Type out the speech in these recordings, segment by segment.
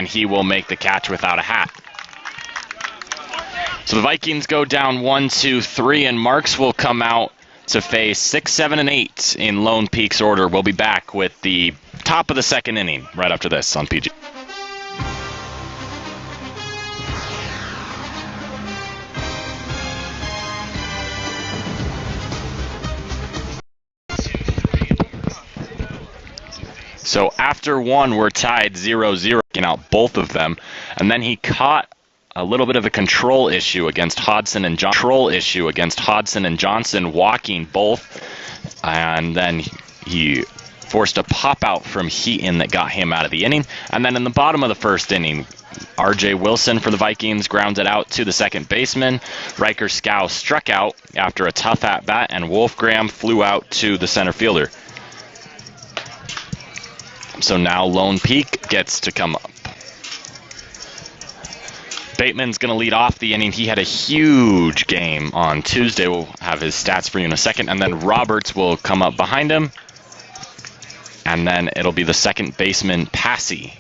and he will make the catch without a hat. So the Vikings go down 1, 2, 3, and Marks will come out to face 6, 7, and 8 in Lone Peak's order. We'll be back with the top of the second inning right after this on PG. So after one, we're tied 0-0, taking out both of them, and then he caught a little bit of a control issue against Hodson and Johnson, walking both, and then he forced a pop out from Heaton that got him out of the inning. And then in the bottom of the first inning, R.J. Wilson for the Vikings grounded out to the second baseman. Riker Scow struck out after a tough at-bat, and Wolfgram flew out to the center fielder. So now Lone Peak gets to come up. Bateman's going to lead off the inning. He had a huge game on Tuesday. We'll have his stats for you in a second. And then Roberts will come up behind him. And then it'll be the second baseman, Passy,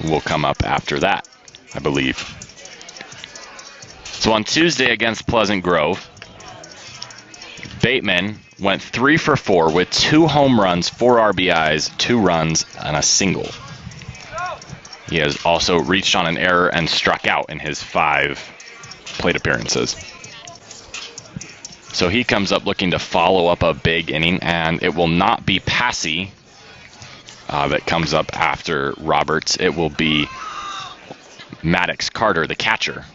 will come up after that, I believe. So on Tuesday against Pleasant Grove, Bateman went 3 for 4 with 2 home runs, 4 RBIs, 2 runs, and a single. He has also reached on an error and struck out in his 5 plate appearances. So he comes up looking to follow up a big inning, and it will not be Passy that comes up after Roberts. It will be Maddox Carter, the catcher.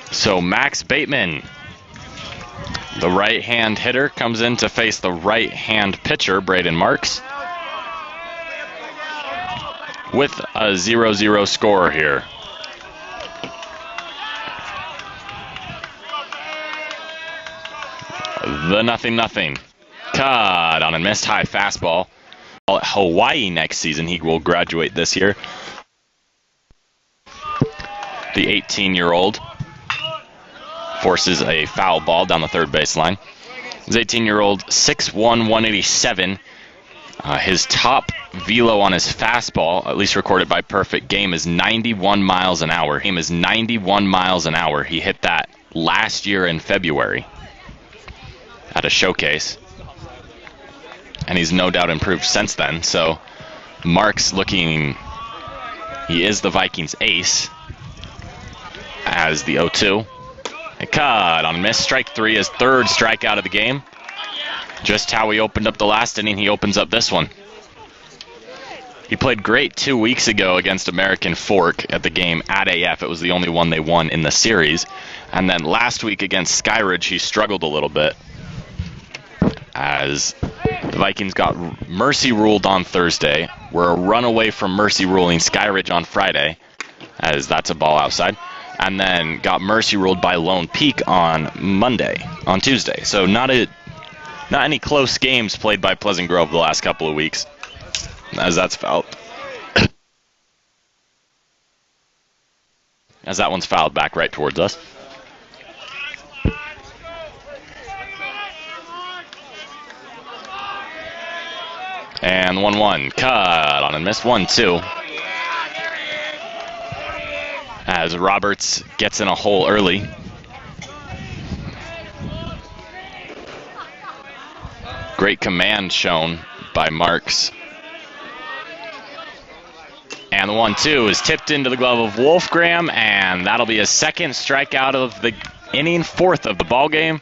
So Max Bateman, the right-hand hitter, comes in to face the right-hand pitcher, Braden Marks, with a 0-0 score here. The 0-0. Caught on a missed high fastball. At Hawaii next season, he will graduate this year. The 18-year-old forces a foul ball down the third baseline. His 18-year-old, 6'1", 187. His top velo on his fastball, at least recorded by Perfect Game, is 91 miles an hour. He hit that last year in February at a showcase, and he's no doubt improved since then. So Mark's looking, he is the Vikings ace as the 0-2. Cut on miss, strike 3, his 3rd strikeout of the game. Just how he opened up the last inning, he opens up this one. He played great 2 weeks ago against American Fork at the game at AF. It was the only one they won in the series. And then last week against Skyridge, he struggled a little bit as the Vikings got mercy ruled on Thursday. We're a run away from mercy ruling Skyridge on Friday, as that's a ball outside. And then got mercy ruled by Lone Peak on Tuesday. So not any close games played by Pleasant Grove the last couple of weeks, as that's fouled. As that one's fouled back right towards us. And 1-1, cut on a miss, 1-2. As Roberts gets in a hole early. Great command shown by Marks. And the 1-2 is tipped into the glove of Wolfgram, and that'll be his 2nd strikeout of the inning, 4th of the ball game.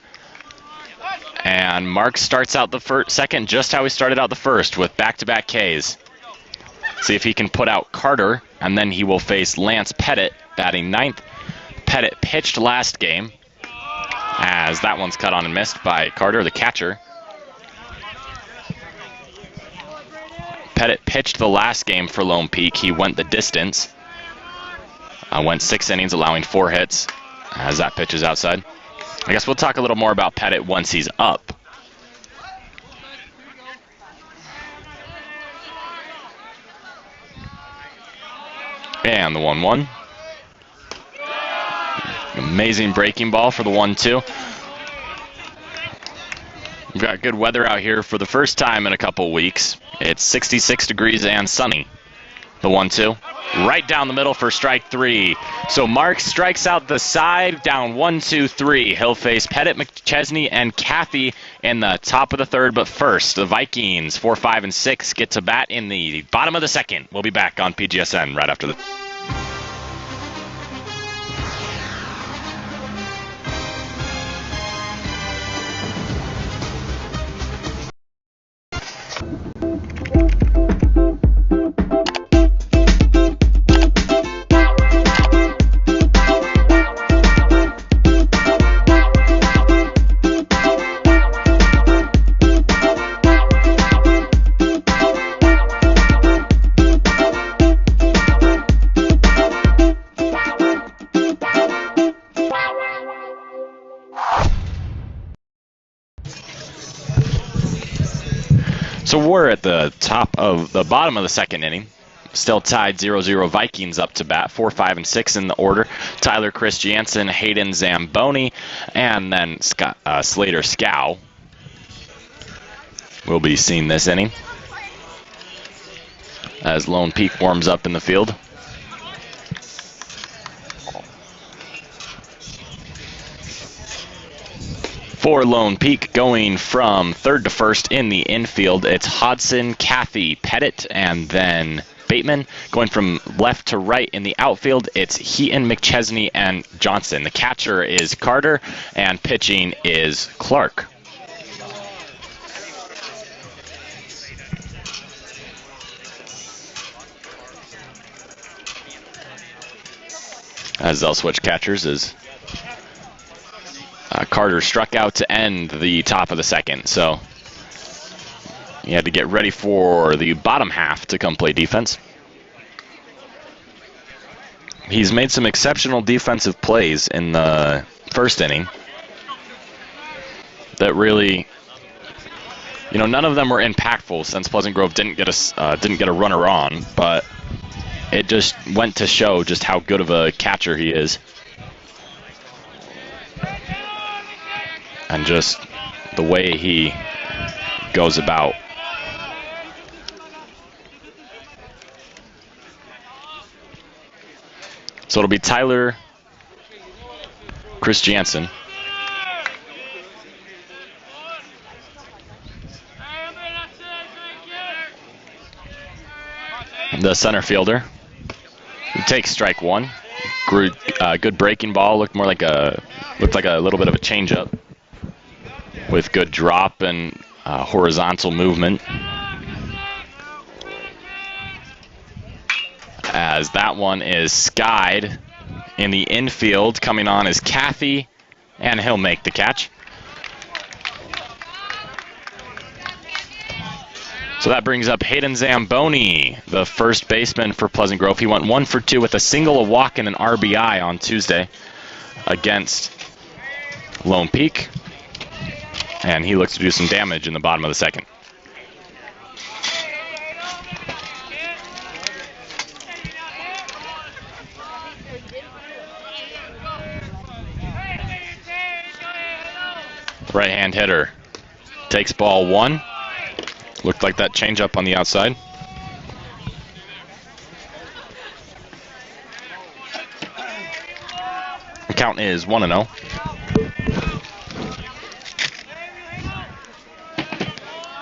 And Marks starts out the second just how he started out the first, with back-to-back Ks. See if he can put out Carter, and then he will face Lance Pettit, batting 9th. Pettit pitched last game, as that one's cut on and missed by Carter, the catcher. Pettit pitched the last game for Lone Peak. He went the distance. Went 6 innings, allowing 4 hits, as that pitch is outside. I guess we'll talk a little more about Pettit once he's up. And the 1-1. Amazing breaking ball for the 1-2. We've got good weather out here for the first time in a couple weeks. It's 66 degrees and sunny. The 1-2. Right down the middle for strike 3. So Mark strikes out the side, down 1-2-3. He'll face Pettit, McChesney, and Kathy in the top of the third. But first, the Vikings, 4, 5, and 6, get to bat in the bottom of the second. We'll be back on PGSN right after the... So we're at the bottom of the second inning. Still tied 0-0. Vikings up to bat. 4, 5, and 6 in the order. Tyler Chris Jansen, Hayden Zamboni, and then Slater Scow will be seen this inning as Lone Peak warms up in the field. For Lone Peak, going from third to first in the infield, it's Hodson, Kathy, Pettit, and then Bateman. Going from left to right in the outfield, it's Heaton, McChesney, and Johnson. The catcher is Carter, and pitching is Clark. As they'll switch catchers is Carter struck out to end the top of the second, so he had to get ready for the bottom half to come play defense. He's made some exceptional defensive plays in the first inning that really, none of them were impactful since Pleasant Grove didn't get a runner on, but it just went to show just how good of a catcher he is. And just the way he goes about. So it'll be Tyler Chris Jansen. The center fielder. He takes strike 1. Good breaking ball. Looked like a little bit of a changeup, with good drop and horizontal movement. As that one is skied in the infield. Coming on is Kathy, and he'll make the catch. So that brings up Hayden Zamboni, the first baseman for Pleasant Grove. He went 1 for 2 with a single, a walk, and an RBI on Tuesday against Lone Peak. And he looks to do some damage in the bottom of the second. Right-hand hitter takes ball 1. Looked like that changeup on the outside. The count is 1-0.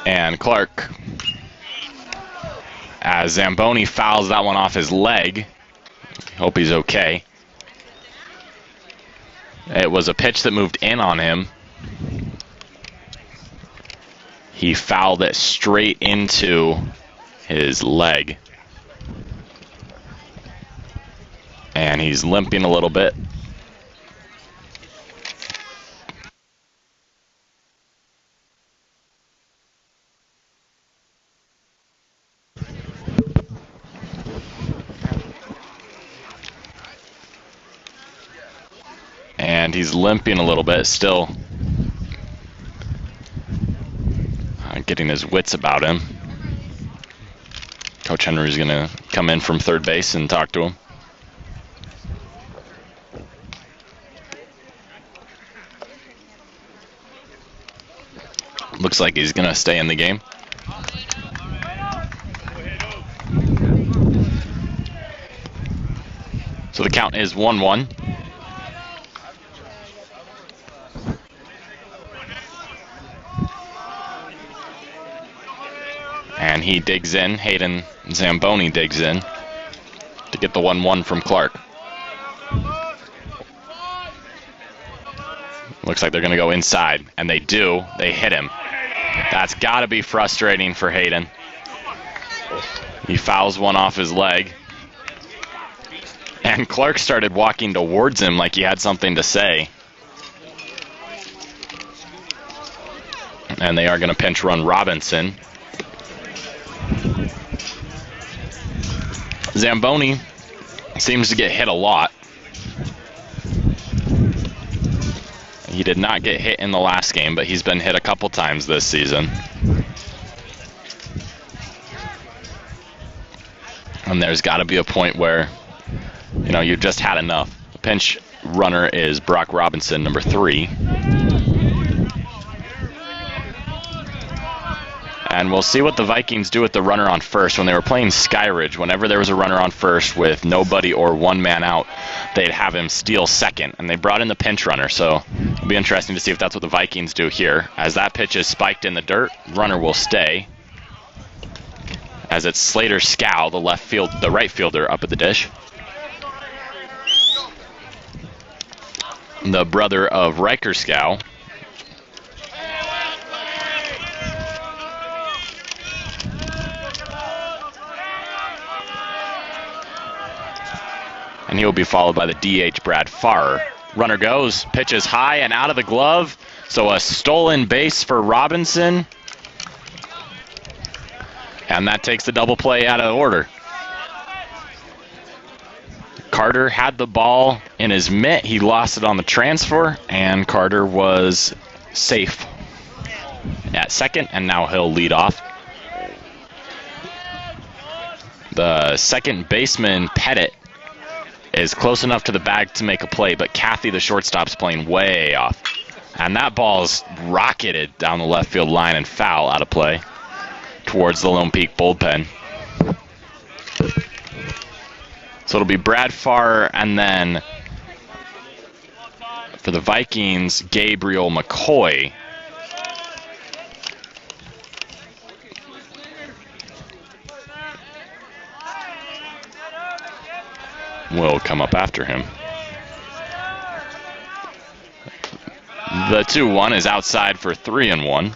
And Clark, as Zamboni fouls that one off his leg. Hope he's okay. It was a pitch that moved in on him. He fouled it straight into his leg. And he's limping a little bit. And he's limping a little bit still. Getting his wits about him. Coach Henry's going to come in from third base and talk to him. Looks like he's going to stay in the game. So the count is 1-1. And he digs in. Hayden Zamboni digs in to get the 1-1 from Clark. Looks like they're going to go inside, and they do. They hit him. That's got to be frustrating for Hayden. He fouls one off his leg. And Clark started walking towards him like he had something to say. And they are going to pinch run Robinson. Zamboni seems to get hit a lot. He did not get hit in the last game, but he's been hit a couple times this season. And there's got to be a point where, you know, you've just had enough. The pinch runner is Brock Robinson, number 3. And we'll see what the Vikings do with the runner on first. When they were playing Skyridge, whenever there was a runner on first with nobody or one man out, they'd have him steal second. And they brought in the pinch runner, so it'll be interesting to see if that's what the Vikings do here. As that pitch is spiked in the dirt, runner will stay. As it's Slater Scow, the right fielder, up at the dish. The brother of Riker Scow. And he will be followed by the DH, Brad Farr. Runner goes, pitches high and out of the glove. So a stolen base for Robinson. And that takes the double play out of order. Carter had the ball in his mitt. He lost it on the transfer, and Carter was safe at second, and now he'll lead off. The second baseman, Pettit, is close enough to the bag to make a play, but Kathy, the shortstop's playing way off. And that ball's rocketed down the left field line and foul out of play towards the Lone Peak bullpen. So it'll be Brad Farr, and then for the Vikings, Gabriel McCoy. Will come up after him. The 2-1 is outside for 3-1.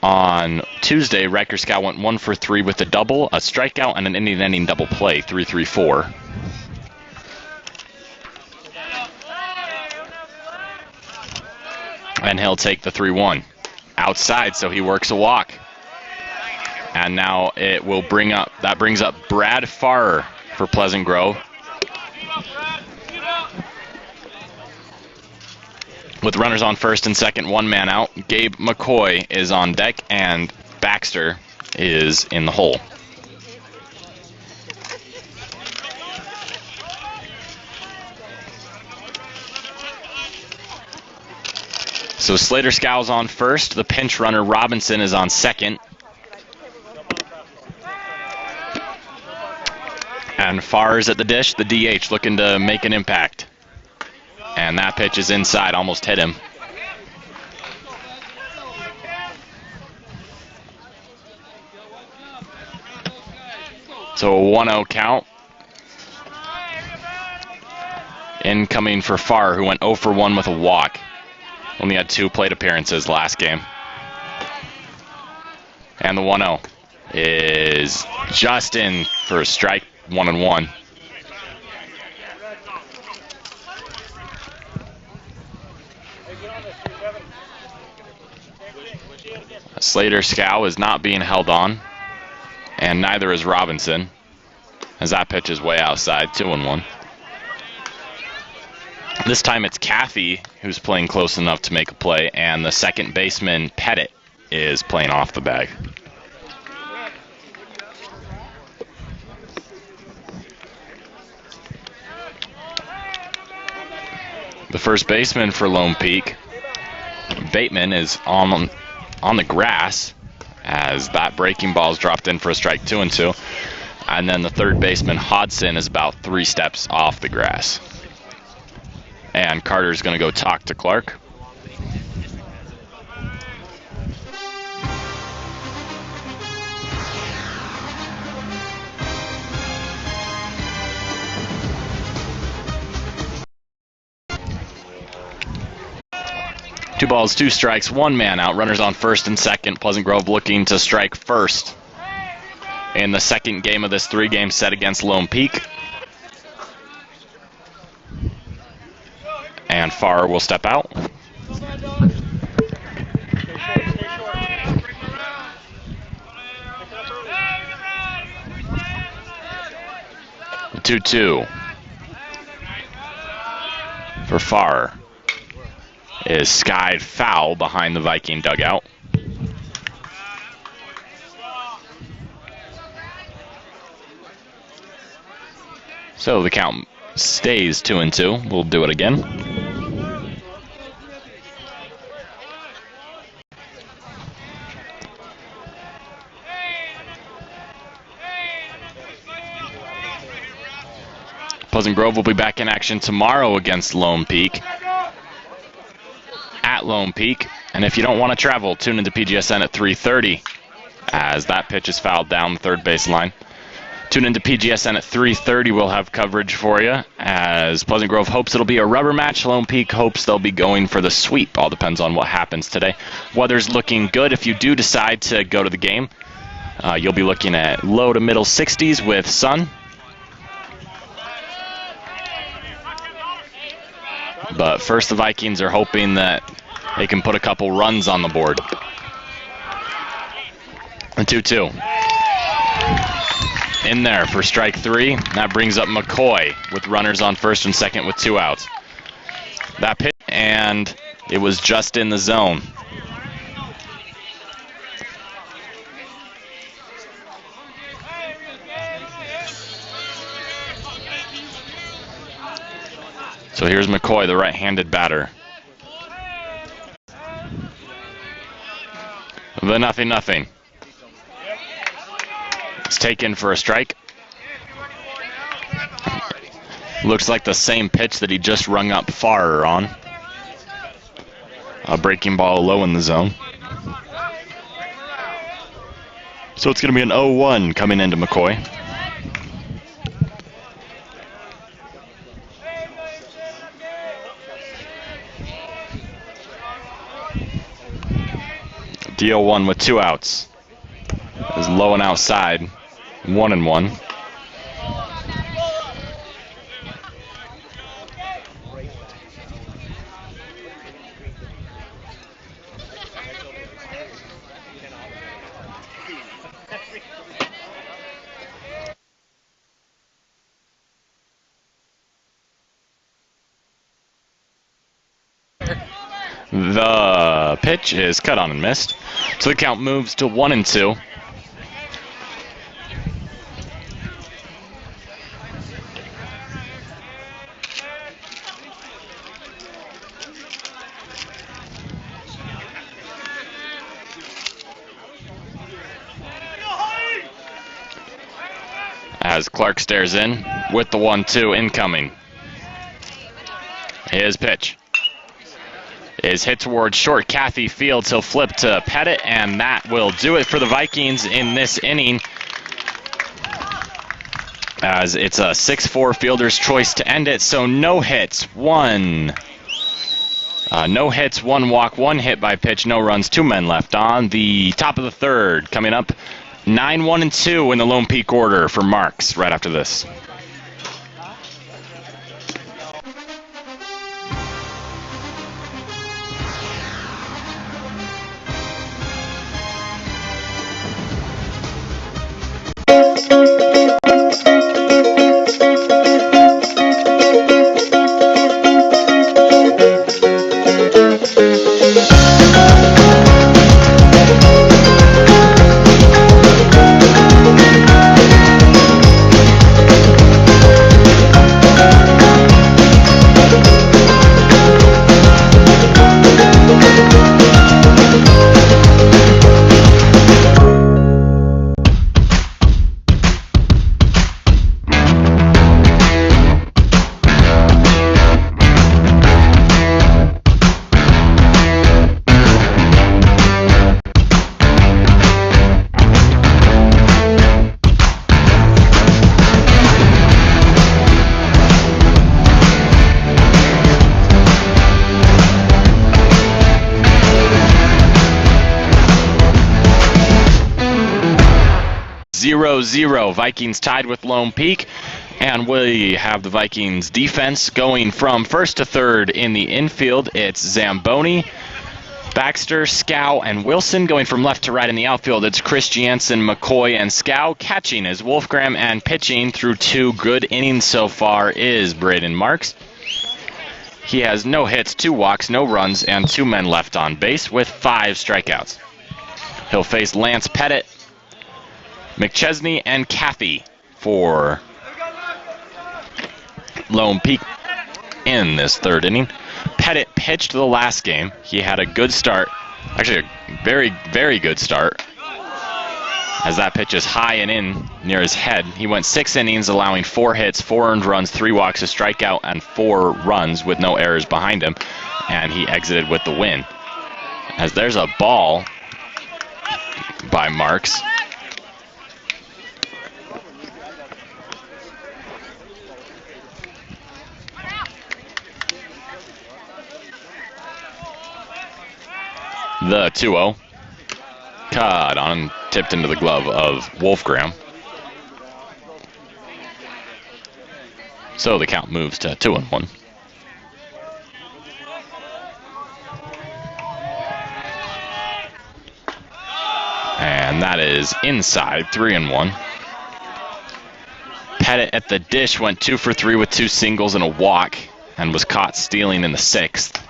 On Tuesday, Riker Scow went 1 for 3 with a double, a strikeout, and an inning-ending double play, 3-3-4. And he'll take the 3-1 outside, so he works a walk. And now it will brings up Brad Farr for Pleasant Grove. With runners on first and second, one man out, Gabe McCoy is on deck, and Baxter is in the hole. So Slater Scow's on first. The pinch runner, Robinson, is on second. And Farr's at the dish, the DH looking to make an impact. And that pitch is inside, almost hit him. So a 1-0 count. Incoming for Farr, who went 0 for 1 with a walk. Only had 2 plate appearances last game. And the 1-0 is just in for a strike, 1-1. Slater Scow is not being held on, and neither is Robinson, as that pitch is way outside, 2-1. This time it's Kathy who's playing close enough to make a play, and the second baseman, Pettit, is playing off the bag. The first baseman for Lone Peak Bateman is on the grass as that breaking ball is dropped in for a strike, 2-2. And then the third baseman, Hodson, is about 3 steps off the grass. And Carter's going to go talk to Clark. Two balls, 2 strikes, 1 man out. Runners on first and second. Pleasant Grove looking to strike first in the second game of this 3-game set against Lone Peak. And Farr will step out. The 2-2 for Farr is skied foul behind the Viking dugout. So the count stays 2-2. We'll do it again. Pleasant Grove will be back in action tomorrow against Lone Peak. At Lone Peak. And if you don't want to travel, tune into PGSN at 3:30 as that pitch is fouled down the third base line. Tune into PGSN at 3:30. We'll have coverage for you as Pleasant Grove hopes it'll be a rubber match. Lone Peak hopes they'll be going for the sweep. All depends on what happens today. Weather's looking good. If you do decide to go to the game, you'll be looking at low to middle 60s with sun. But first, the Vikings are hoping that they can put a couple runs on the board. The 2-2. In there for strike 3. That brings up McCoy with runners on first and second with 2 outs. That pitch, and it was just in the zone. So here's McCoy, the right-handed batter. The 0-0. It's taken for a strike. Looks like the same pitch that he just rung up Farr on. A breaking ball low in the zone. So it's going to be an 0-1 coming into McCoy. Deal 1 with 2 outs. Is low and outside. 1-1. The pitch is cut on and missed. So the count moves to 1-2. As Clark stares in with the 1-2 incoming. His pitch is hit towards short Cathy Fields. He'll flip to Pettit, and that will do it for the Vikings in this inning, as it's a 6-4 fielder's choice to end it. So no hits, 1 walk, 1 hit by pitch, no runs, 2 men left on the top of the third. Coming up, 9-1-2 in the Lone Peak order for Marks right after this. 0-0. Vikings tied with Lone Peak. And we have the Vikings defense going from first to third in the infield. It's Zamboni, Baxter, Scow, and Wilson. Going from left to right in the outfield, it's Chris Jansen, McCoy, and Scow. Catching is Wolfgram, and pitching through 2 good innings so far is Braden Marks. He has no hits, 2 walks, no runs, and 2 men left on base with 5 strikeouts. He'll face Lance Pettit, McChesney, and Cathy for Lone Peak in this 3rd inning. Pettit pitched the last game. He had a good start, actually a very, very good start, as that pitch is high and in near his head. He went 6 innings, allowing 4 hits, 4 earned runs, 3 walks, a strikeout, and 4 runs with no errors behind him, and he exited with the win. As there's a ball by Marks. The 2-0. Caught on, tipped into the glove of Wolfgram. So the count moves to 2-1. And that is inside, 3-1. Pettit at the dish went 2 for 3 with 2 singles and a walk, and was caught stealing in the 6th.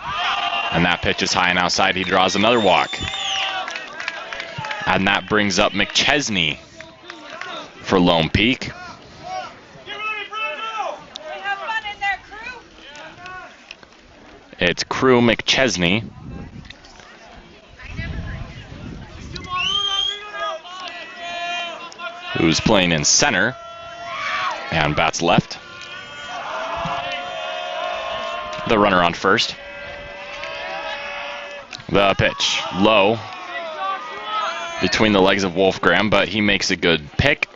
And that pitch is high and outside. He draws another walk. And that brings up McChesney for Lone Peak. It's Crew McChesney. Who's playing in center. And bats left. The runner on first. The pitch, low, between the legs of Wolfgram, but he makes a good pick.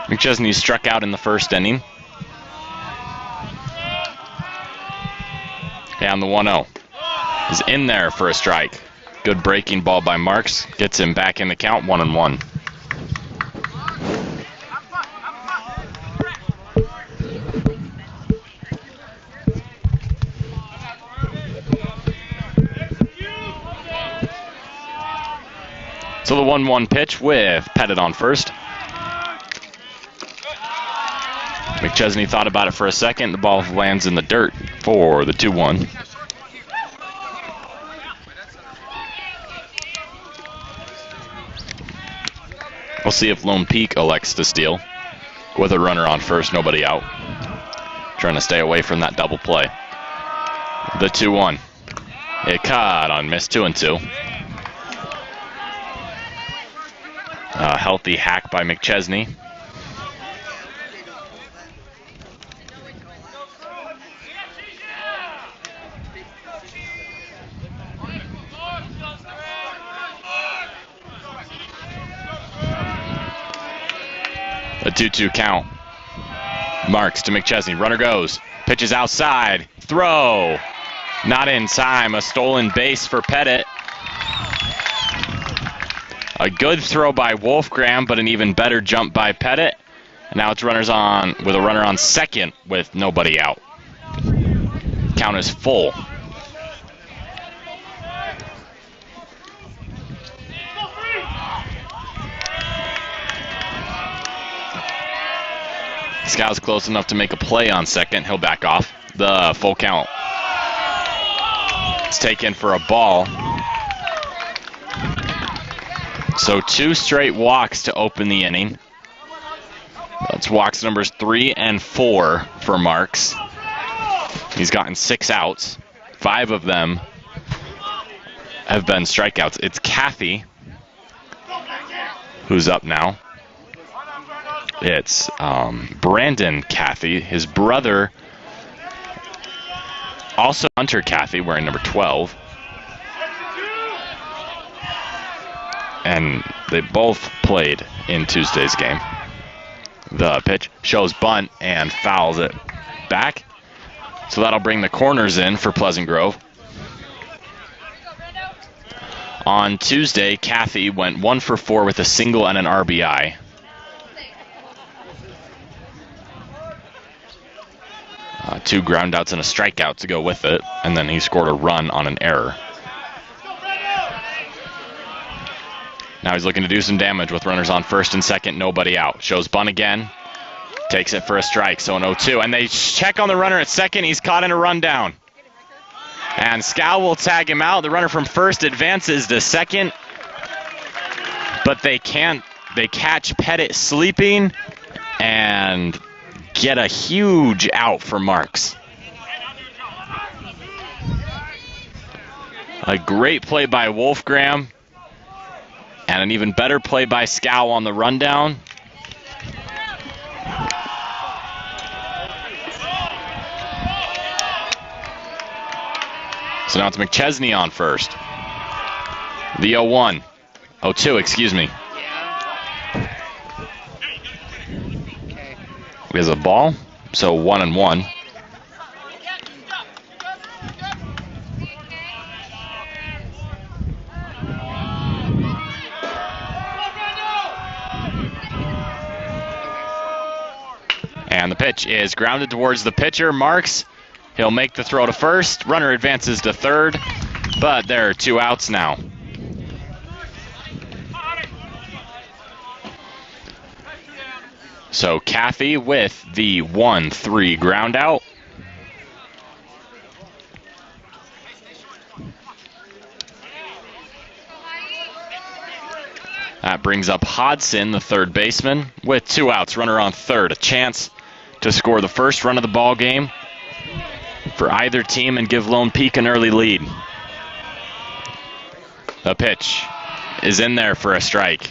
McChesney struck out in the 1st inning. And the 1-0 is in there for a strike. Good breaking ball by Marks. Gets him back in the count, 1-1. So the 1-1 pitch with Pettit on first. McChesney thought about it for a second. The ball lands in the dirt for the 2-1. We'll see if Lone Peak elects to steal with a runner on first, nobody out. Trying to stay away from that double play. The 2-1. It caught on miss, 2-2. A healthy hack by McChesney. A 2-2 count. Marks to McChesney. Runner goes. Pitches outside. Throw. Not in time. A stolen base for Pettit. A good throw by Wolfgram, but an even better jump by Pettit. And now it's runners on with a runner on second with nobody out. Count is full. Scow's close enough to make a play on second. He'll back off. The full count. It's taken for a ball. So 2 straight walks to open the inning. That's walks numbers 3 and 4 for Marks. He's gotten 6 outs. 5 of them have been strikeouts. It's Cathy who's up now. It's Brandon Cathy. His brother, also Hunter Cathy, wearing number 12. And they both played in Tuesday's game. The pitch shows bunt and fouls it back. So that'll bring the corners in for Pleasant Grove. On Tuesday, Kathy went 1 for 4 with a single and an RBI. Two groundouts and a strikeout to go with it, and then he scored a run on an error. Now he's looking to do some damage with runners on first and second, nobody out. Shows bunt again, takes it for a strike, so an 0-2. And they check on the runner at second, he's caught in a rundown. And Scow will tag him out. The runner from first advances to second, but they catch Pettit sleeping and get a huge out for Marks. A great play by Wolfgram, and an even better play by Scow on the rundown. So now it's McChesney on first. The 0-1. 0-2, excuse me. Is a ball, so 1-1. And the pitch is grounded towards the pitcher, Marks. He'll make the throw to first. Runner advances to third, but there are 2 outs now. So Kathy with the 1-3 ground out. That brings up Hodson, the third baseman, with 2 outs. Runner on third. A chance to score the first run of the ball game for either team and give Lone Peak an early lead. The pitch is in there for a strike.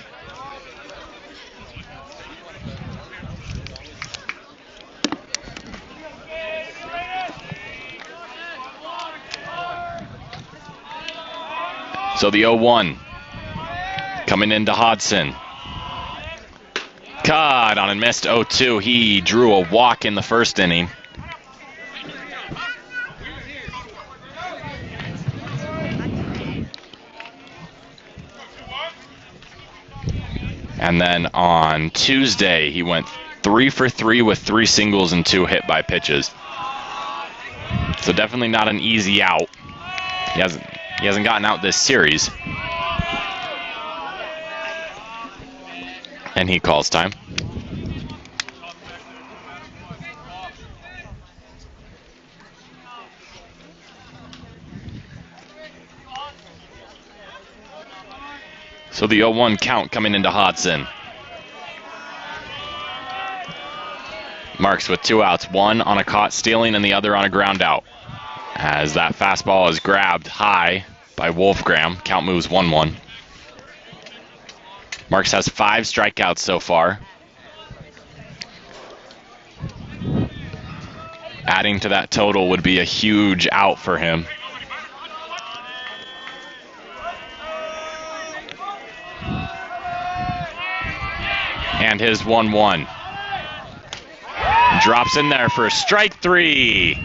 So the 0-1 coming into Hodson. Caught on and missed 0-2. He drew a walk in the first inning. And then on Tuesday, he went 3 for 3 with 3 singles and 2 hit by pitches. So definitely not an easy out. He hasn't gotten out this series. And he calls time. So the 0-1 count coming into Hodson. Marks with 2 outs, one on a caught stealing and the other on a ground out. As that fastball is grabbed high by Wolfgram, count moves 1-1. Marks has 5 strikeouts so far. Adding to that total would be a huge out for him. And his 1-1. Drops in there for strike 3.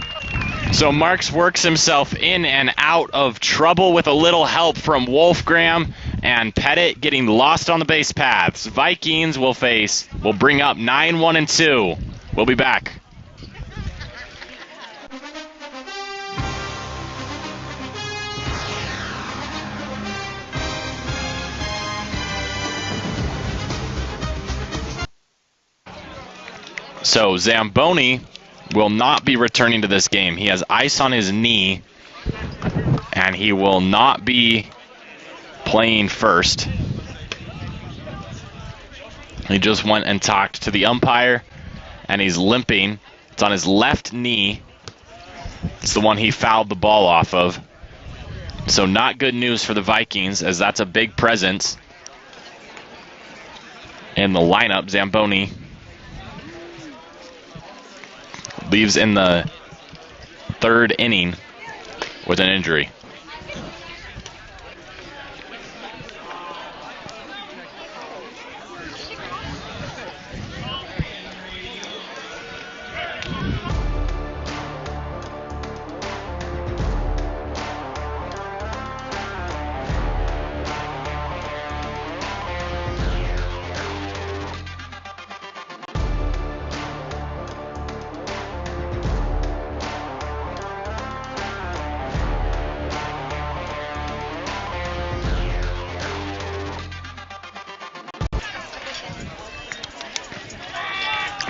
So Marks works himself in and out of trouble with a little help from Wolfgram and Pettit getting lost on the base paths. Vikings will bring up 9-1-2. We'll be back. So Zamboni will not be returning to this game. He has ice on his knee, and he will not be playing first. He just went and talked to the umpire, and he's limping. It's on his left knee. It's the one he fouled the ball off of. So not good news for the Vikings, as that's a big presence in the lineup. Zamboni leaves in the 3rd inning with an injury.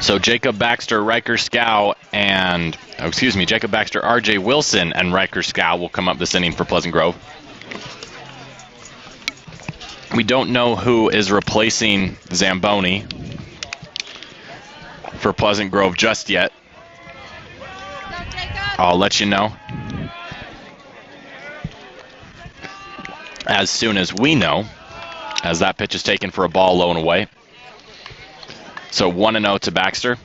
So Jacob Baxter, Riker Scow, Jacob Baxter, R.J. Wilson, and Riker Scow will come up this inning for Pleasant Grove. We don't know who is replacing Zamboni for Pleasant Grove just yet. I'll let you know as soon as we know, as that pitch is taken for a ball low and away. So 1-0 to Baxter.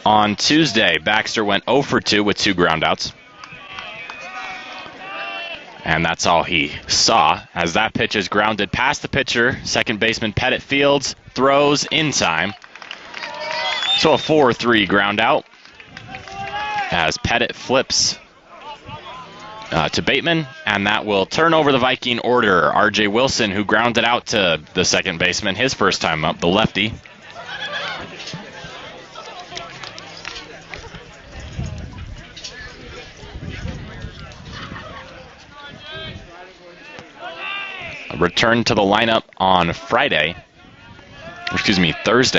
On Tuesday, Baxter went 0 for 2 with 2 groundouts. And that's all he saw, as that pitch is grounded past the pitcher. Second baseman Pettit Fields throws in time. So a 4-3 ground out, as Pettit flips to Bateman, and that will turn over the Viking order. R.J. Wilson, who grounded out to the second baseman his first time up, the lefty. Returned to the lineup on Thursday,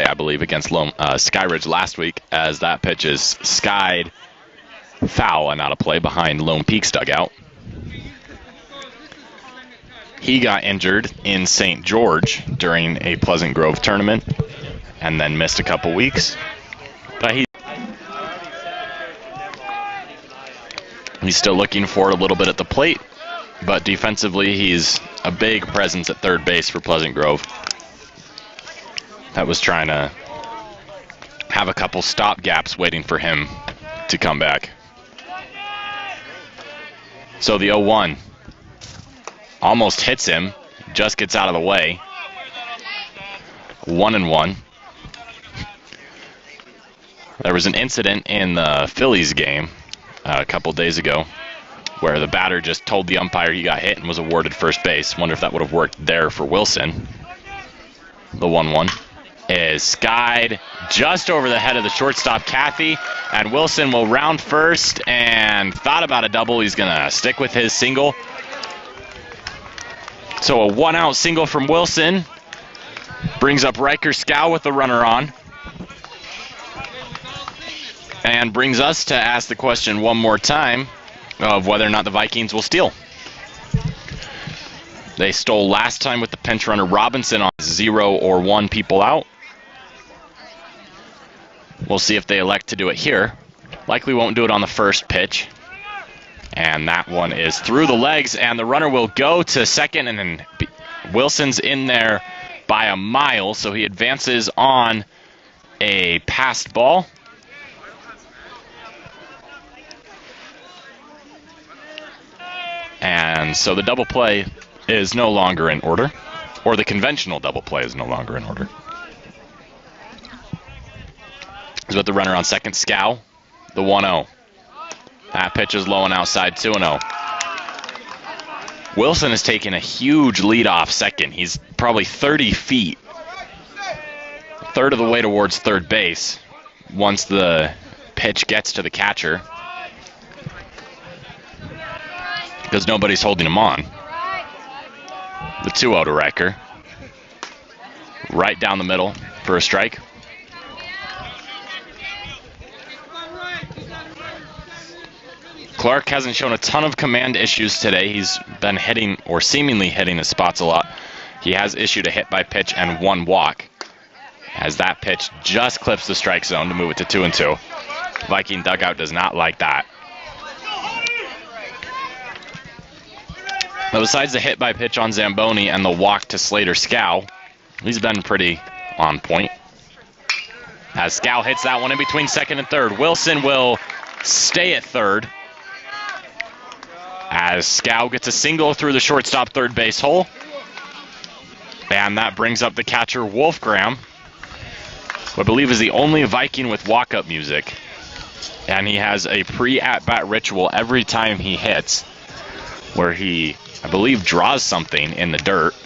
I believe, against Skyridge last week, as that pitch is skied foul and out of play behind Lone Peak's dugout. He got injured in St. George during a Pleasant Grove tournament and then missed a couple weeks. But he's still looking for it a little bit at the plate, but defensively he's a big presence at third base for Pleasant Grove. That was trying to have a couple stop gaps waiting for him to come back. So the 0-1 almost hits him, just gets out of the way. 1-1. There was an incident in the Phillies game a couple days ago where the batter just told the umpire he got hit and was awarded first base. Wonder if that would have worked there for Wilson. The 1-1 is skied just over the head of the shortstop, Cathy, and Wilson will round first and thought about a double. He's going to stick with his single. So a 1-out single from Wilson brings up Riker Scow with the runner on, and brings us to ask the question one more time of whether or not the Vikings will steal. They stole last time with the pinch runner Robinson on 0 or 1 people out. We'll see if they elect to do it here. Likely won't do it on the first pitch. And that one is through the legs, and the runner will go to second, and then Wilson's in there by a mile, so he advances on a passed ball. And so the double play is no longer in order, or the conventional double play is no longer in order. He's with the runner on second, Scow, the 1-0. That pitch is low and outside, 2-0. Wilson is taking a huge lead off second. He's probably 30 feet, a third of the way towards third base once the pitch gets to the catcher, because nobody's holding him on. The 2-0 to Riker. Right down the middle for a strike. Clark hasn't shown a ton of command issues today. He's been hitting, or seemingly hitting, his spots a lot. He has issued a hit by pitch and 1 walk, as that pitch just clips the strike zone to move it to 2-2. Viking dugout does not like that. But besides the hit by pitch on Zamboni and the walk to Slater Scow, he's been pretty on point. As Scow hits that one in between second and third, Wilson will stay at third, as Scow gets a single through the shortstop third base hole. And that brings up the catcher, Wolfgram, who I believe is the only Viking with walk-up music. And he has a pre-at-bat ritual every time he hits, where he, I believe, draws something in the dirt.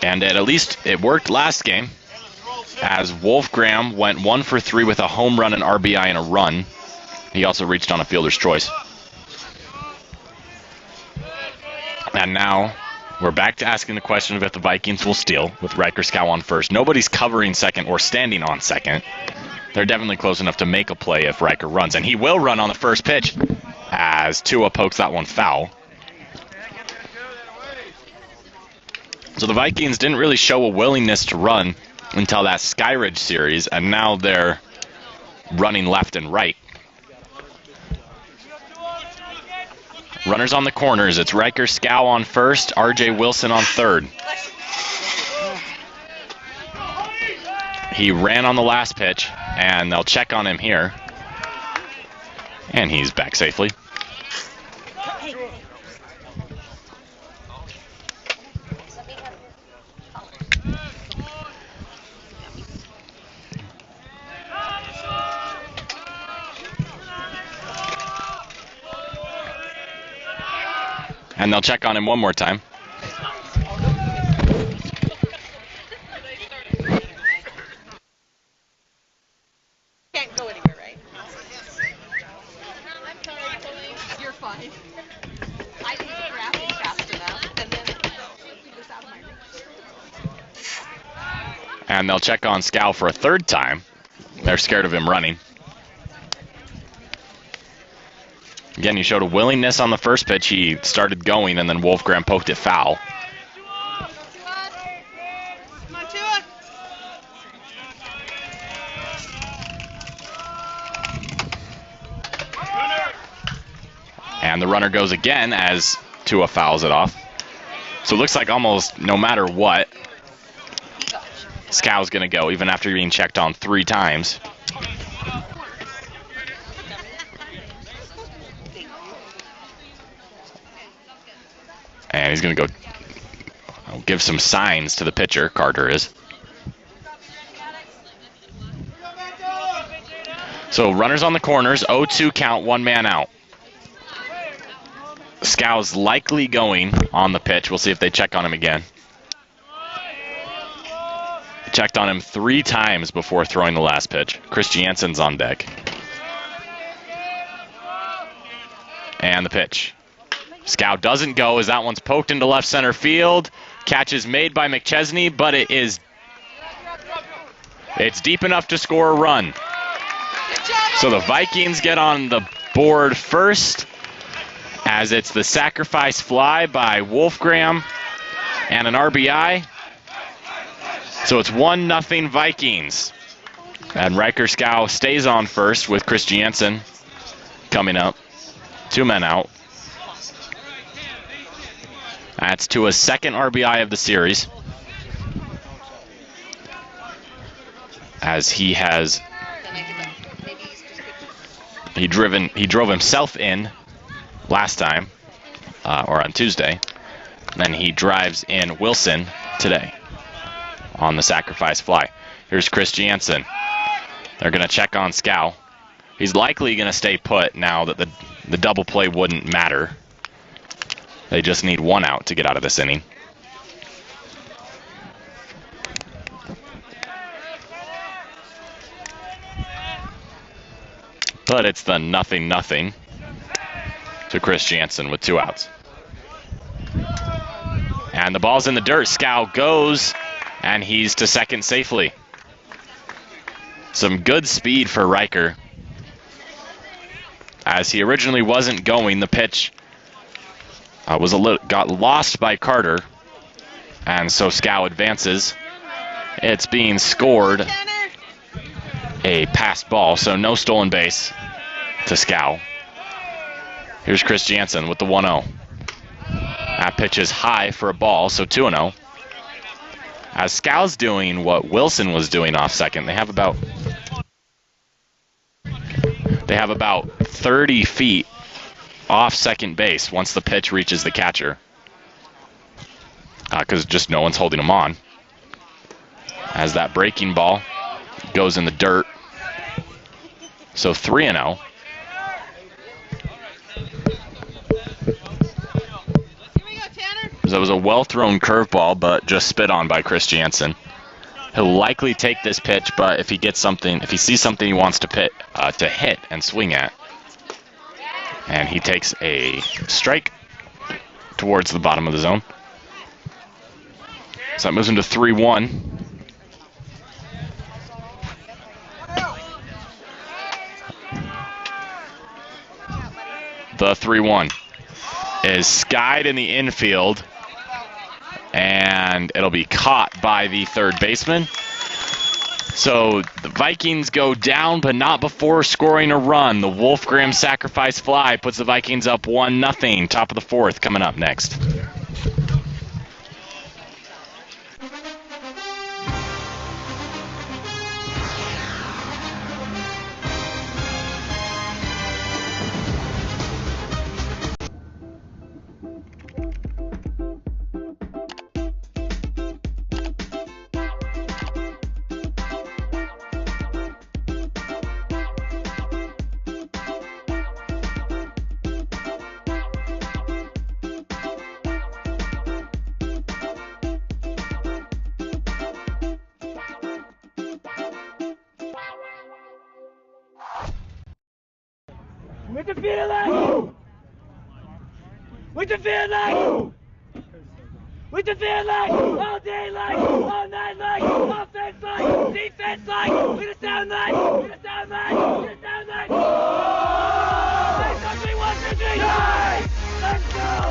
And at least it worked last game, as Wolfgram went 1 for 3 with a home run, an RBI, and a run. He also reached on a fielder's choice. And now We're back to asking the question of if the Vikings will steal with Riker Scow on first. Nobody's covering second or standing on second. They're definitely close enough to make a play if Riker runs, and he will run on the first pitch as Tua pokes that one foul. So the Vikings didn't really show a willingness to run until that Skyridge series, and now they're running left and right. Runners on the corners. It's Riker Scow on first, RJ Wilson on third. He ran on the last pitch, and they'll check on him here. And he's back safely. And they'll check on him one more time. Can't go anywhere, right? You're fine. I didn't grab it fast enough, and then it was out of my reach. And they'll check on Scow for a third time. They're scared of him running. Again, he showed a willingness on the first pitch. He started going, and then Wolfgram poked it foul. And the runner goes again as Tua fouls it off. So it looks like almost no matter what, Scow's going to go, even after being checked on 3 times. And he's going to go give some signs to the pitcher. Carter is. So runners on the corners, 0-2 count, 1 man out. Scow's likely going on the pitch. We'll see if they check on him again. Checked on him 3 times before throwing the last pitch. Chris Jansen's on deck. And the pitch. Scow doesn't go as that one's poked into left center field. Catch is made by McChesney, but it's deep enough to score a run. So the Vikings get on the board first, as it's the sacrifice fly by Wolfgram and an RBI. So it's 1-0 Vikings. And Riker Scow stays on first with Chris Jansen coming up. 2 men out. That's to a second RBI of the series, as he drove himself in last time, or on Tuesday. Then he drives in Wilson today on the sacrifice fly. Here's Chris Jansen. They're going to check on Scow. He's likely going to stay put now that the double play wouldn't matter. They just need 1 out to get out of this inning. But it's the 0-0 to Chris Jansen with 2 outs. And the ball's in the dirt. Scow goes, and he's to second safely. Some good speed for Riker. As he originally wasn't going, the pitch got lost by Carter, and so Scow advances. It's being scored a pass ball, so no stolen base to Scow. Here's Chris Jansen with the 1-0. That pitch is high for a ball, so 2-0. As Scow's doing what Wilson was doing off second, they have about 30 feet off second base once the pitch reaches the catcher, because just no one's holding him on. As that breaking ball goes in the dirt. So 3-0. That was a well-thrown curveball, but just spit on by Chris Jansen. He'll likely take this pitch, but if he gets something, if he sees something he wants to hit and swing at, and he takes a strike towards the bottom of the zone. So that moves into 3-1. The 3-1 is skied in the infield, and it'll be caught by the third baseman. So the Vikings go down, but not before scoring a run. The Wolfgram sacrifice fly puts the Vikings up 1-0. Top of the fourth coming up next. With the feeling! With the feeling! With the feeling! All day like, all night like, offense like, defense like, with a sound like, with a sound like, with a sound like. 3, 1, 2, 3, let's go!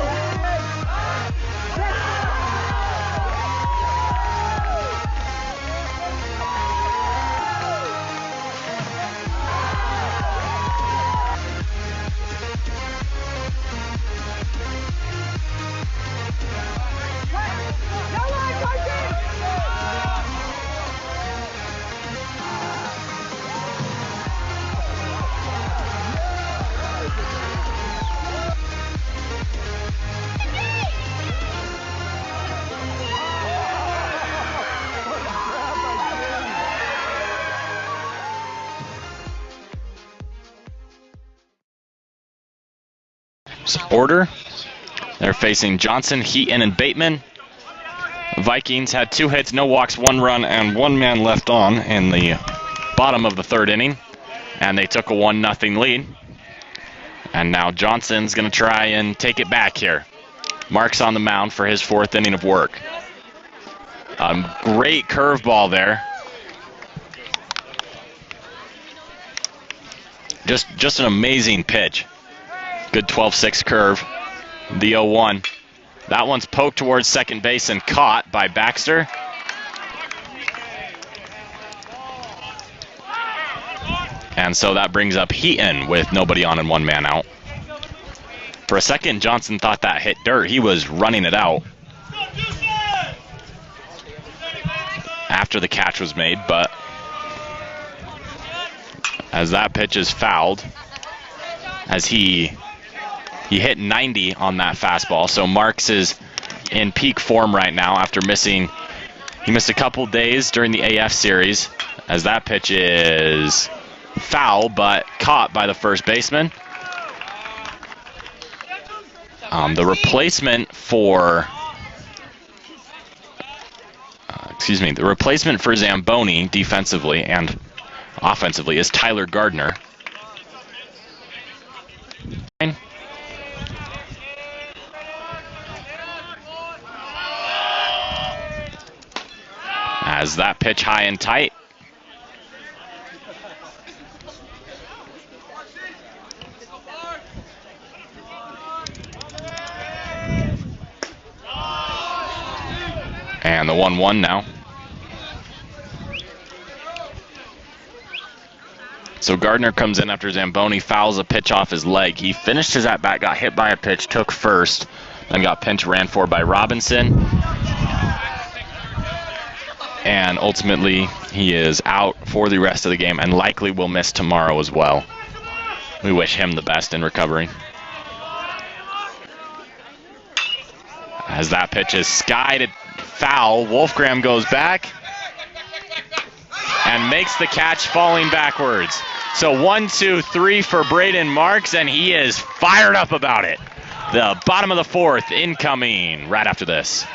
Order. They're facing Johnson, Heaton, and Bateman. Vikings had 2 hits, no walks, 1 run, and 1 man left on in the bottom of the third inning. And they took a 1-0 lead. And now Johnson's going to try and take it back here. Mark's on the mound for his 4th inning of work. Great curveball there. Just an amazing pitch. Good 12-6 curve. The 0-1. That one's poked towards second base and caught by Baxter. And so that brings up Heaton with nobody on and 1 man out. For a second, Johnson thought that hit dirt. He was running it out after the catch was made, but as that pitch is fouled, as he hit 90 on that fastball. So Marks is in peak form right now after he missed a couple days during the AF series, as that pitch is foul but caught by the first baseman. The replacement for the replacement for Zamboni defensively and offensively is Tyler Gardner. As that pitch high and tight. And the 1-1 now. So Gardner comes in after Zamboni fouls a pitch off his leg. He finished his at-bat, got hit by a pitch, took first, then got pinch ran for by Robinson. And ultimately, he is out for the rest of the game and likely will miss tomorrow as well. We wish him the best in recovery. As that pitch is skied foul, Wolfgram goes back and makes the catch falling backwards. So 1, 2, 3 for Braden Marks, and he is fired up about it. The bottom of the fourth incoming right after this.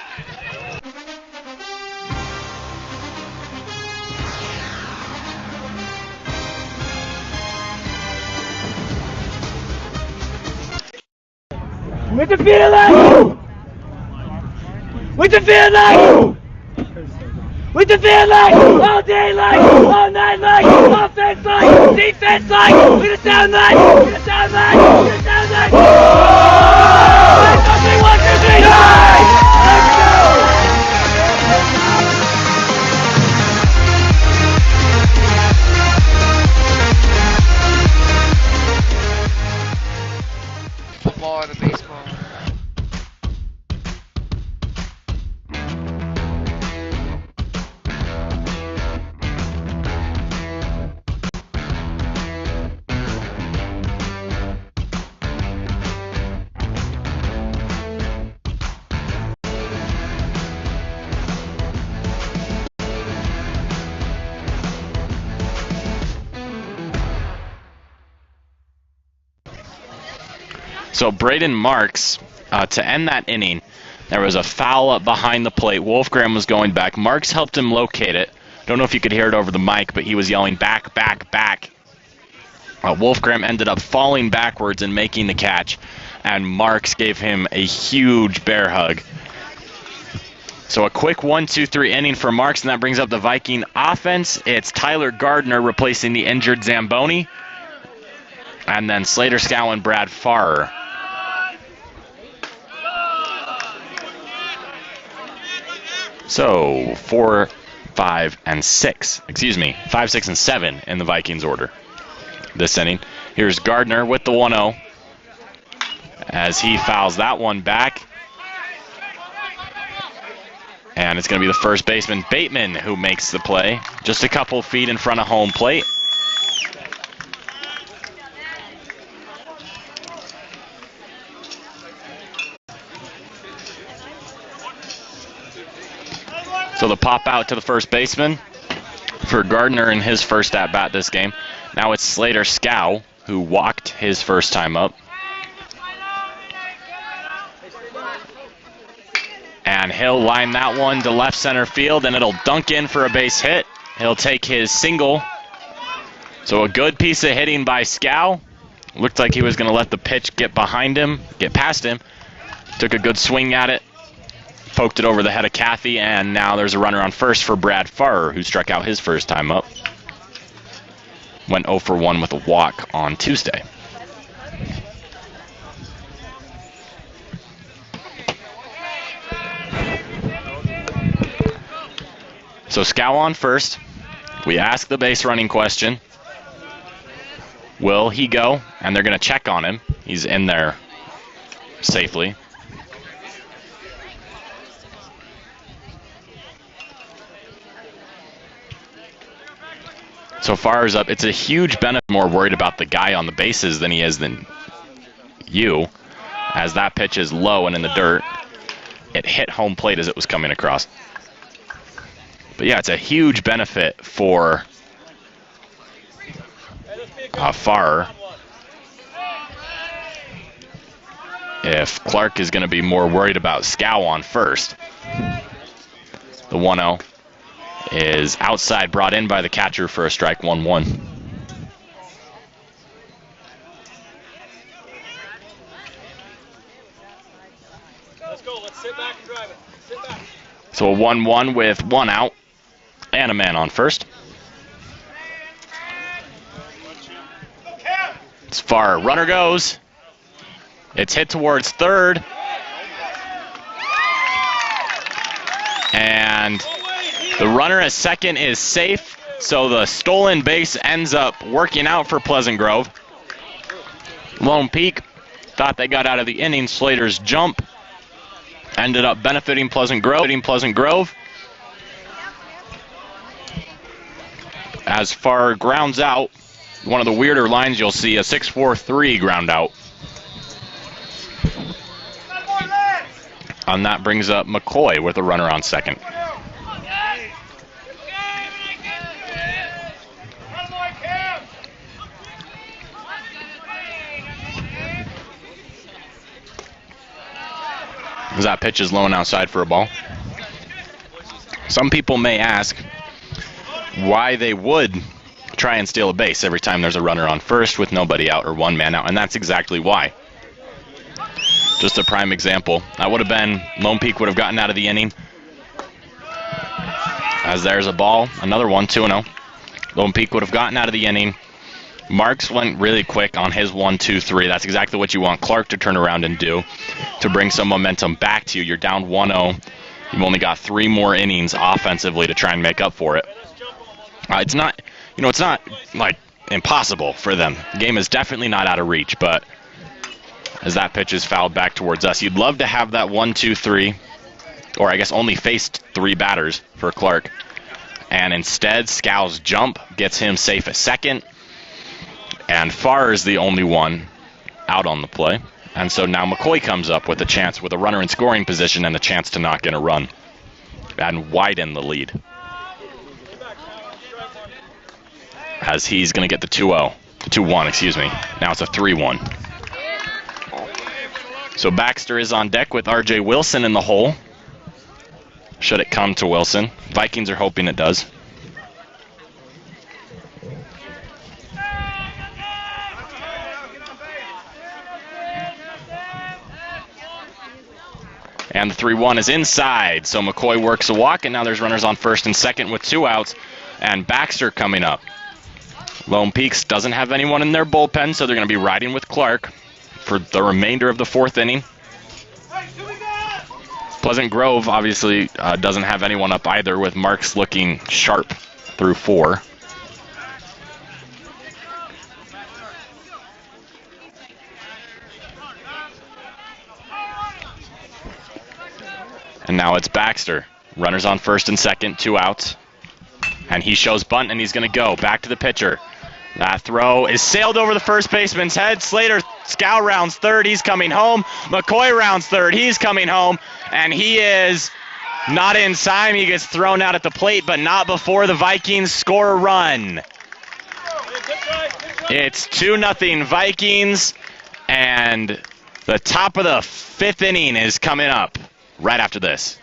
With the feeling! With the feeling! We defend like all day like all night like offense like defense like we the sound like we the sound like we the sound like. Something 1, 2, 3, 9. Let's go. Football and a baseball. So Braden Marks, to end that inning, there was a foul up behind the plate. Wolfgram was going back. Marks helped him locate it. Don't know if you could hear it over the mic, but he was yelling back, back, back. Wolfgram ended up falling backwards and making the catch, and Marks gave him a huge bear hug. So a quick 1-2-3 inning for Marks, and that brings up the Viking offense. It's Tyler Gardner replacing the injured Zamboni, and then Slater Scow and Brad Farrer. So 4, 5, and 6. Excuse me, 5, 6, and 7 in the Vikings order this inning. Here's Gardner with the 1-0 as he fouls that one back. And it's going to be the first baseman, Bateman, who makes the play. Just a couple feet in front of home plate. So the pop out to the first baseman for Gardner in his first at-bat this game. Now it's Slater Scow, who walked his first time up. And he'll line that one to left center field, and it'll dunk in for a base hit. He'll take his single. So a good piece of hitting by Scow. Looked like he was going to let the pitch get past him. Took a good swing at it. Poked it over the head of Kathy, and now there's a runner on first for Brad Farrer, who struck out his first time up. Went 0 for 1 with a walk on Tuesday. So Scow on first. We ask the base running question. Will he go? And they're going to check on him. He's in there safely. So Farrer's up. It's a huge benefit. More worried about the guy on the bases than he is than you, as that pitch is low and in the dirt. It hit home plate as it was coming across. But yeah, it's a huge benefit for Farrer. If Clark is going to be more worried about Scow on first. The 1-0 is outside, brought in by the catcher for a strike, 1-1. Let's go. Let's sit back and drive it. Sit back. So a 1-1 with 1 out and a man on first. It's far. Runner goes. It's hit towards third. And the runner at second is safe, so the stolen base ends up working out for Pleasant Grove. Lone Peak thought they got out of the inning. Slater's jump ended up benefiting Pleasant Grove. As Farr grounds out, one of the weirder lines you'll see, a 6-4-3 ground out. And that brings up McCoy with a runner on second. As that pitch is low and outside for a ball. Some people may ask why they would try and steal a base every time there's a runner on first with nobody out or one man out, and that's exactly why. Just a prime example. That would have been, Lone Peak would have gotten out of the inning. As there's a ball, another one, 2-0. Lone Peak would have gotten out of the inning. Marks went really quick on his 1-2-3. That's exactly what you want Clark to turn around and do to bring some momentum back to you. You're down 1-0. You've only got 3 more innings offensively to try and make up for it. It's not like impossible for them. The game is definitely not out of reach, but as that pitch is fouled back towards us, you'd love to have that 1-2-3, or I guess only faced 3 batters for Clark. And instead, Scow's jump gets him safe at second. And Farr is the only one out on the play. And so now McCoy comes up with a chance with a runner in scoring position and a chance to knock in a run and widen the lead. As he's going to get the 2-0, the 2-1, excuse me. Now it's a 3-1. So Baxter is on deck with RJ Wilson in the hole. Should it come to Wilson? Vikings are hoping it does. And the 3-1 is inside, so McCoy works a walk, and now there's runners on first and second with 2 outs, and Baxter coming up. Lone Peaks doesn't have anyone in their bullpen, so they're going to be riding with Clark for the remainder of the 4th inning. Pleasant Grove obviously doesn't have anyone up either, with Marks looking sharp through 4. And now it's Baxter. Runners on first and second, 2 outs. And he shows bunt, and he's going to go. Back to the pitcher. That throw is sailed over the first baseman's head. Slater, Scow rounds third. He's coming home. McCoy rounds third. He's coming home. And he is not in time. He gets thrown out at the plate, but not before the Vikings score a run. It's 2-0 Vikings, and the top of the 5th inning is coming up right after this.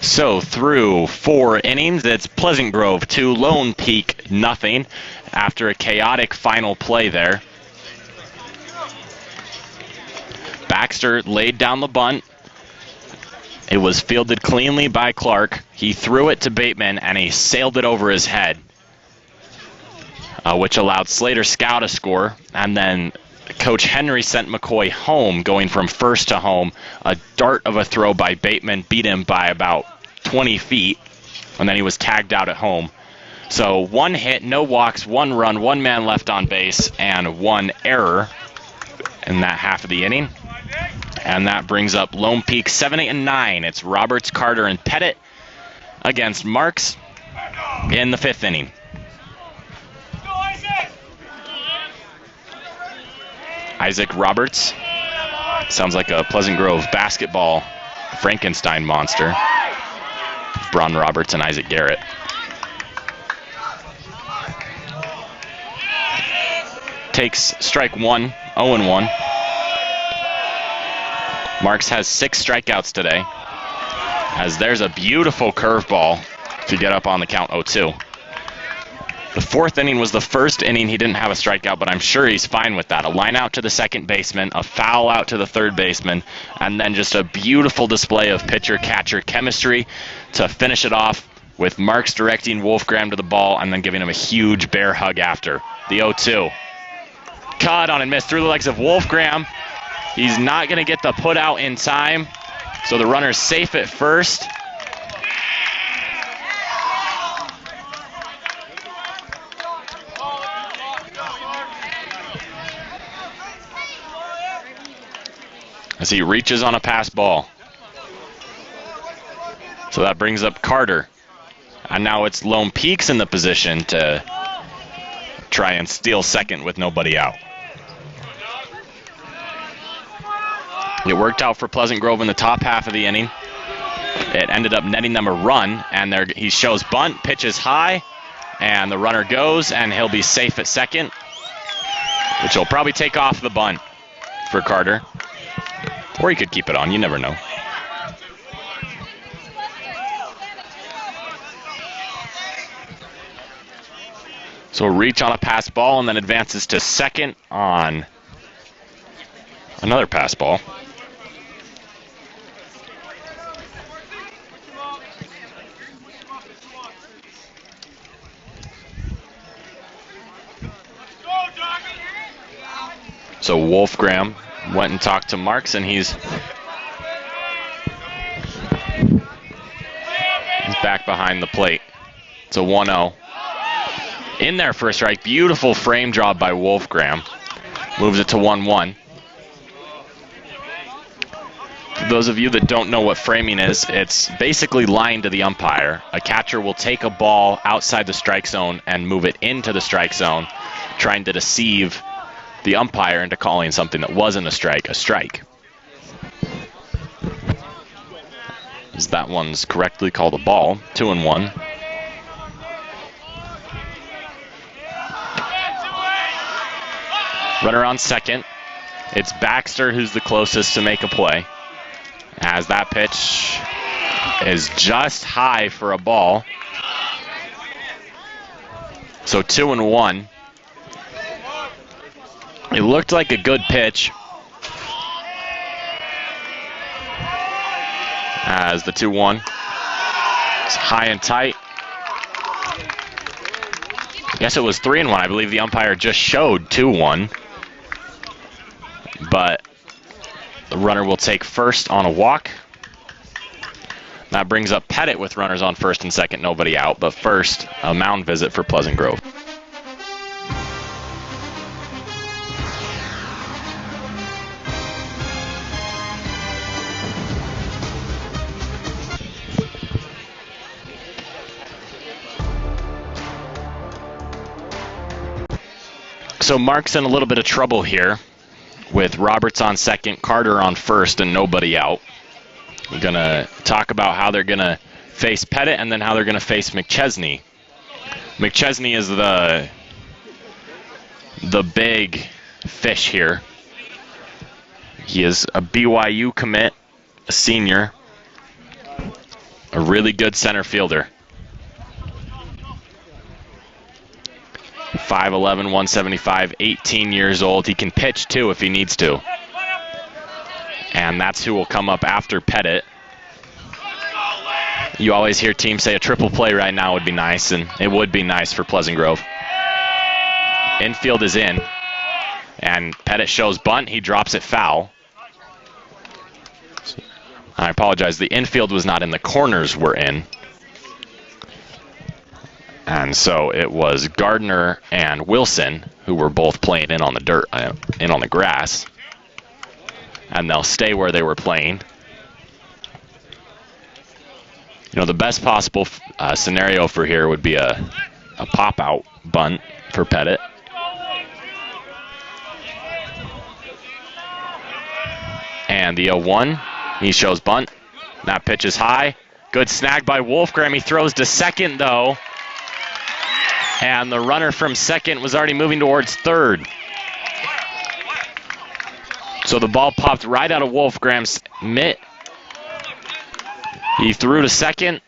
So through 4 innings, it's Pleasant Grove 2, Lone Peak nothing after a chaotic final play there. Baxter laid down the bunt. It was fielded cleanly by Clark. He threw it to Bateman, and he sailed it over his head, which allowed Slater Scow to score. And then Coach Henry sent McCoy home, going from first to home. A dart of a throw by Bateman beat him by about 20 feet, and then he was tagged out at home. So 1 hit, no walks, 1 run, 1 man left on base, and 1 error in that half of the inning. And that brings up Lone Peak 7, 8, and 9. It's Roberts, Carter, and Pettit against Marks in the 5th inning. Isaac Roberts. Sounds like a Pleasant Grove basketball Frankenstein monster. Braun Roberts and Isaac Garrett. Takes strike 1, 0-1. Marks has 6 strikeouts today, as there's a beautiful curveball to get up on the count 0-2. The 4th inning was the first inning he didn't have a strikeout, but I'm sure he's fine with that. A line out to the second baseman, a foul out to the third baseman, and then just a beautiful display of pitcher-catcher chemistry to finish it off with Marks directing Wolfgram to the ball and then giving him a huge bear hug after. The 0-2. Caught on and missed through the legs of Wolfgram. He's not going to get the put out in time, so the runner's safe at first. As he reaches on a pass ball. So that brings up Carter. And now it's Lone Peaks in the position to try and steal second with nobody out. It worked out for Pleasant Grove in the top half of the inning. It ended up netting them a run, and there he shows bunt, pitches high, and the runner goes, and he'll be safe at second, which will probably take off the bunt for Carter. Or he could keep it on, you never know. So reach on a pass ball and then advances to second on another pass ball. So Wolfgram went and talked to Marks, and he's back behind the plate. It's a 1-0. In there for a strike. Beautiful frame job by Wolfgram. Moves it to 1-1. For those of you that don't know what framing is, it's basically lying to the umpire. A catcher will take a ball outside the strike zone and move it into the strike zone, trying to deceive the umpire into calling something that wasn't a strike. As that one's correctly called a ball. 2-1. Runner on second. It's Baxter who's the closest to make a play, as that pitch is just high for a ball. So 2-1. It looked like a good pitch, as the 2-1. It's high and tight. I guess it was 3-1. I believe the umpire just showed 2-1. But the runner will take first on a walk. That brings up Pettit with runners on first and second, nobody out. But first, a mound visit for Pleasant Grove. So Mark's in a little bit of trouble here with Roberts on second, Carter on first, and nobody out. We're going to talk about how they're going to face Pettit and then how they're going to face McChesney. McChesney is the big fish here. He is a BYU commit, a senior, a really good center fielder. 5'11", 175, 18 years old. He can pitch, too, if he needs to. And that's who will come up after Pettit. You always hear teams say a triple play right now would be nice, and it would be nice for Pleasant Grove. Infield is in, and Pettit shows bunt. He drops it foul. I apologize. The infield was not in. The corners were in. And so it was Gardner and Wilson who were both playing in on the dirt, in on the grass. And they'll stay where they were playing. You know, the best possible scenario for here would be a pop-out bunt for Pettit. And the 0-1, he shows bunt. That pitch is high. Good snag by Wolfgram. He throws to second, though. And the runner from second was already moving towards third. So the ball popped right out of Wolfgram's mitt. He threw to second.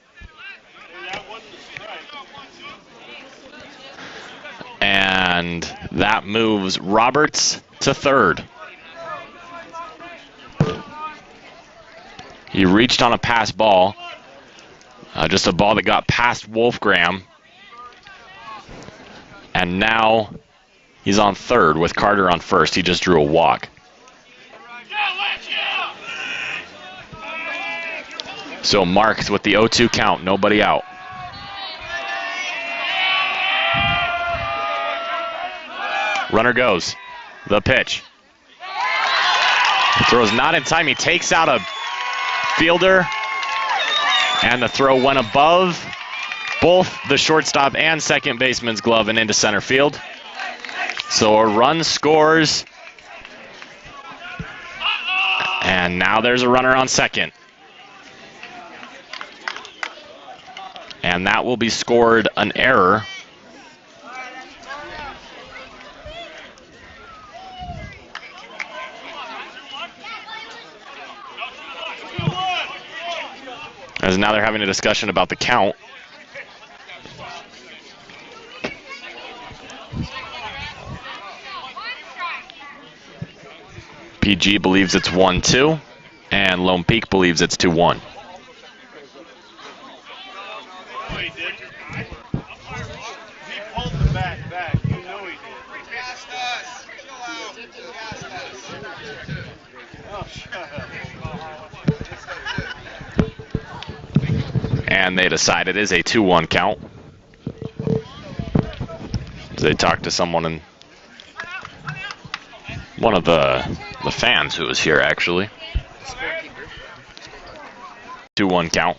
And that moves Roberts to third. He reached on a pass ball. Just a ball that got past Wolfgram. And now he's on third with Carter on first. He just drew a walk. So Marks with the 0-2 count, nobody out. Runner goes. The pitch. Throws not in time. He takes out a fielder. And the throw went above both the shortstop and second baseman's glove and into center field. So a run scores. And now there's a runner on second. And that will be scored an error. As now they're having a discussion about the count. PG believes it's 1-2, and Lone Peak believes it's 2-1. And they decide it is a 2-1 count. They talked to someone in one of the fans who was here, actually. 2-1 count.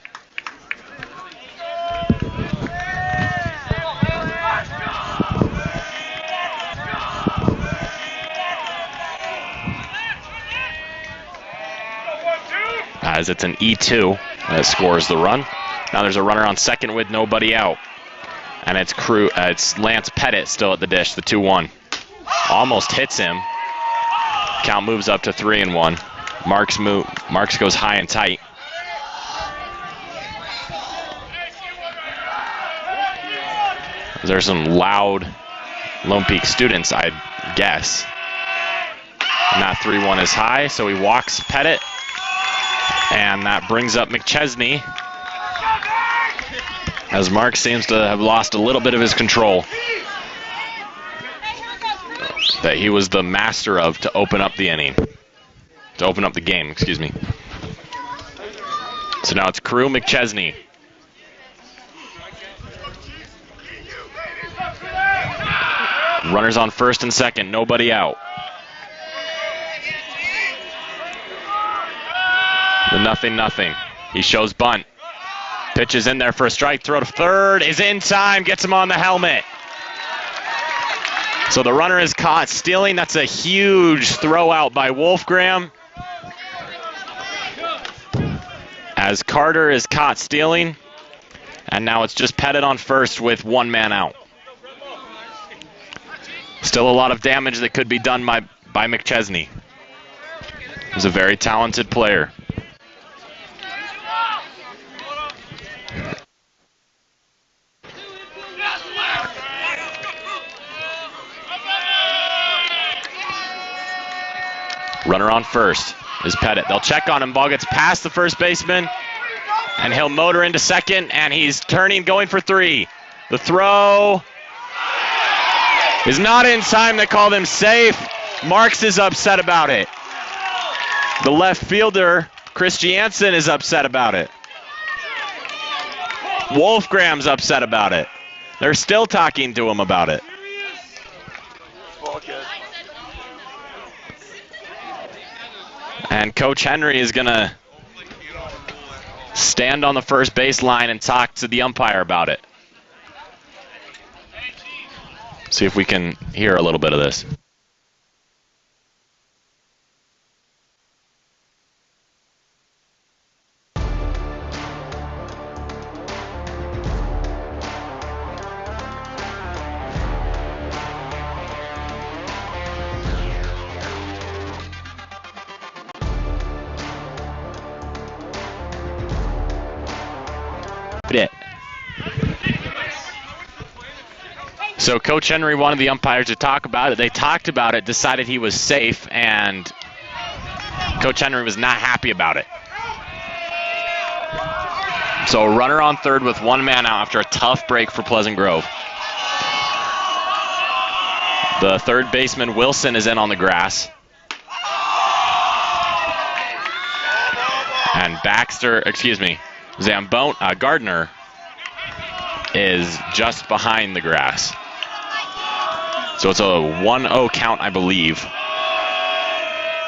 As it's an E2 that scores the run. Now there's a runner on second with nobody out. And it's Lance Pettit still at the dish, the 2-1. Almost hits him. Count moves up to 3-1. Marks goes high and tight. There's some loud Lone Peak students, I'd guess. And that 3-1 is high, so he walks Pettit. And that brings up McChesney, as Mark seems to have lost a little bit of his control that he was the master of to open up the inning. To open up the game, excuse me. So now it's Crew McChesney. Runners on first and second, nobody out. The 0-0. He shows bunt. Pitch is in there for a strike. Throw to third is in time. Gets him on the helmet. So the runner is caught stealing. That's a huge throw out by Wolfgram. As Carter is caught stealing. And now it's just Pettit on first with one man out. Still a lot of damage that could be done by McChesney. He's a very talented player. Runner on first is Pettit. They'll check on him. Ball gets past the first baseman, and he'll motor into second, and he's turning, going for three. The throw is not in time. They called him safe. Marks is upset about it. The left fielder, Chris Jansen, is upset about it. Wolfgram's upset about it. They're still talking to him about it. And Coach Henry is going to stand on the first baseline and talk to the umpire about it. See if we can hear a little bit of this. It. So Coach Henry wanted the umpires to talk about it. They talked about it, decided he was safe, and Coach Henry was not happy about it. So a runner on third with one man out after a tough break for Pleasant Grove. The third baseman, Wilson, is in on the grass. And Gardner is just behind the grass. So it's a 1-0 count, I believe.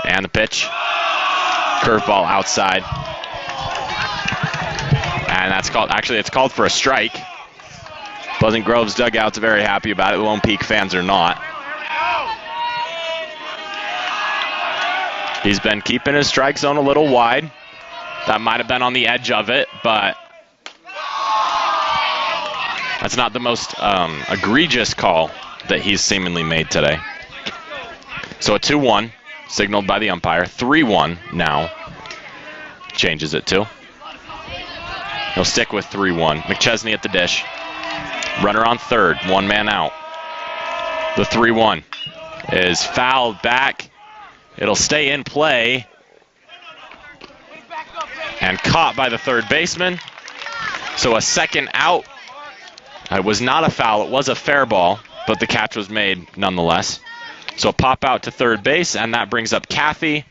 And the pitch. Curveball outside. And that's called, actually it's called for a strike. Pleasant Grove's dugout's very happy about it. Lone Peak fans are not. He's been keeping his strike zone a little wide. That might have been on the edge of it, but that's not the most egregious call that he's seemingly made today. So a 2-1, signaled by the umpire. 3-1 now, changes it to. He'll stick with 3-1. McChesney at the dish. Runner on third, one man out. The 3-1 is fouled back. It'll stay in play. And caught by the third baseman. So a second out. It was not a foul, it was a fair ball, but the catch was made nonetheless. So a pop out to third base, and that brings up Cathy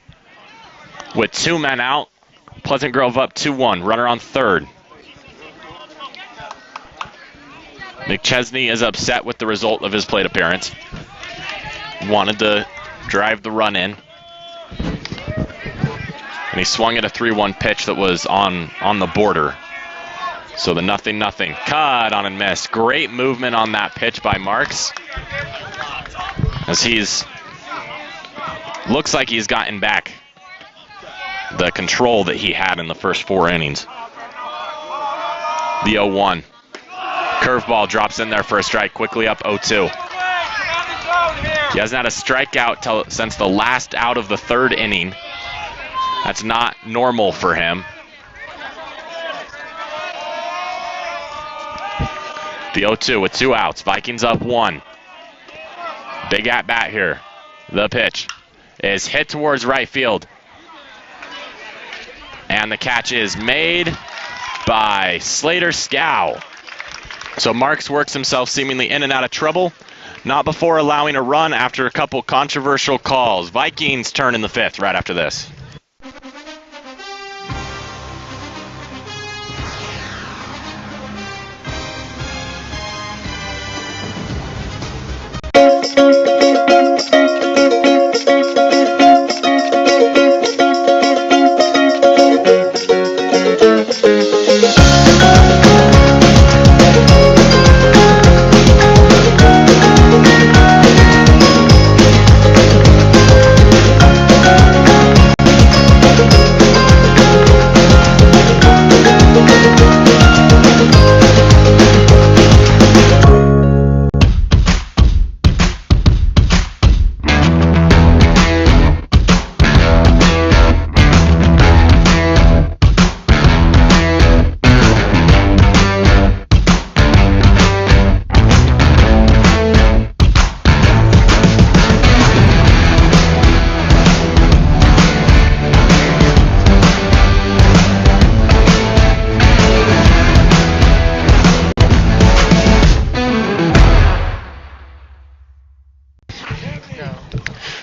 with two men out. Pleasant Grove up 2-1, runner on third. McChesney is upset with the result of his plate appearance. Wanted to drive the run in. And he swung at a 3-1 pitch that was on the border. So the 0-0. Cut on and missed. Great movement on that pitch by Marks. As looks like he's gotten back the control that he had in the first 4 innings. The 0-1. Curveball drops in there for a strike, quickly up 0-2. He hasn't had a strikeout since the last out of the third inning. That's not normal for him. The 0-2 with 2 outs. Vikings up 1. Big at bat here. The pitch is hit towards right field. And the catch is made by Slater Scow. So Marks works himself seemingly in and out of trouble. Not before allowing a run after a couple controversial calls. Vikings turn in the 5th right after this.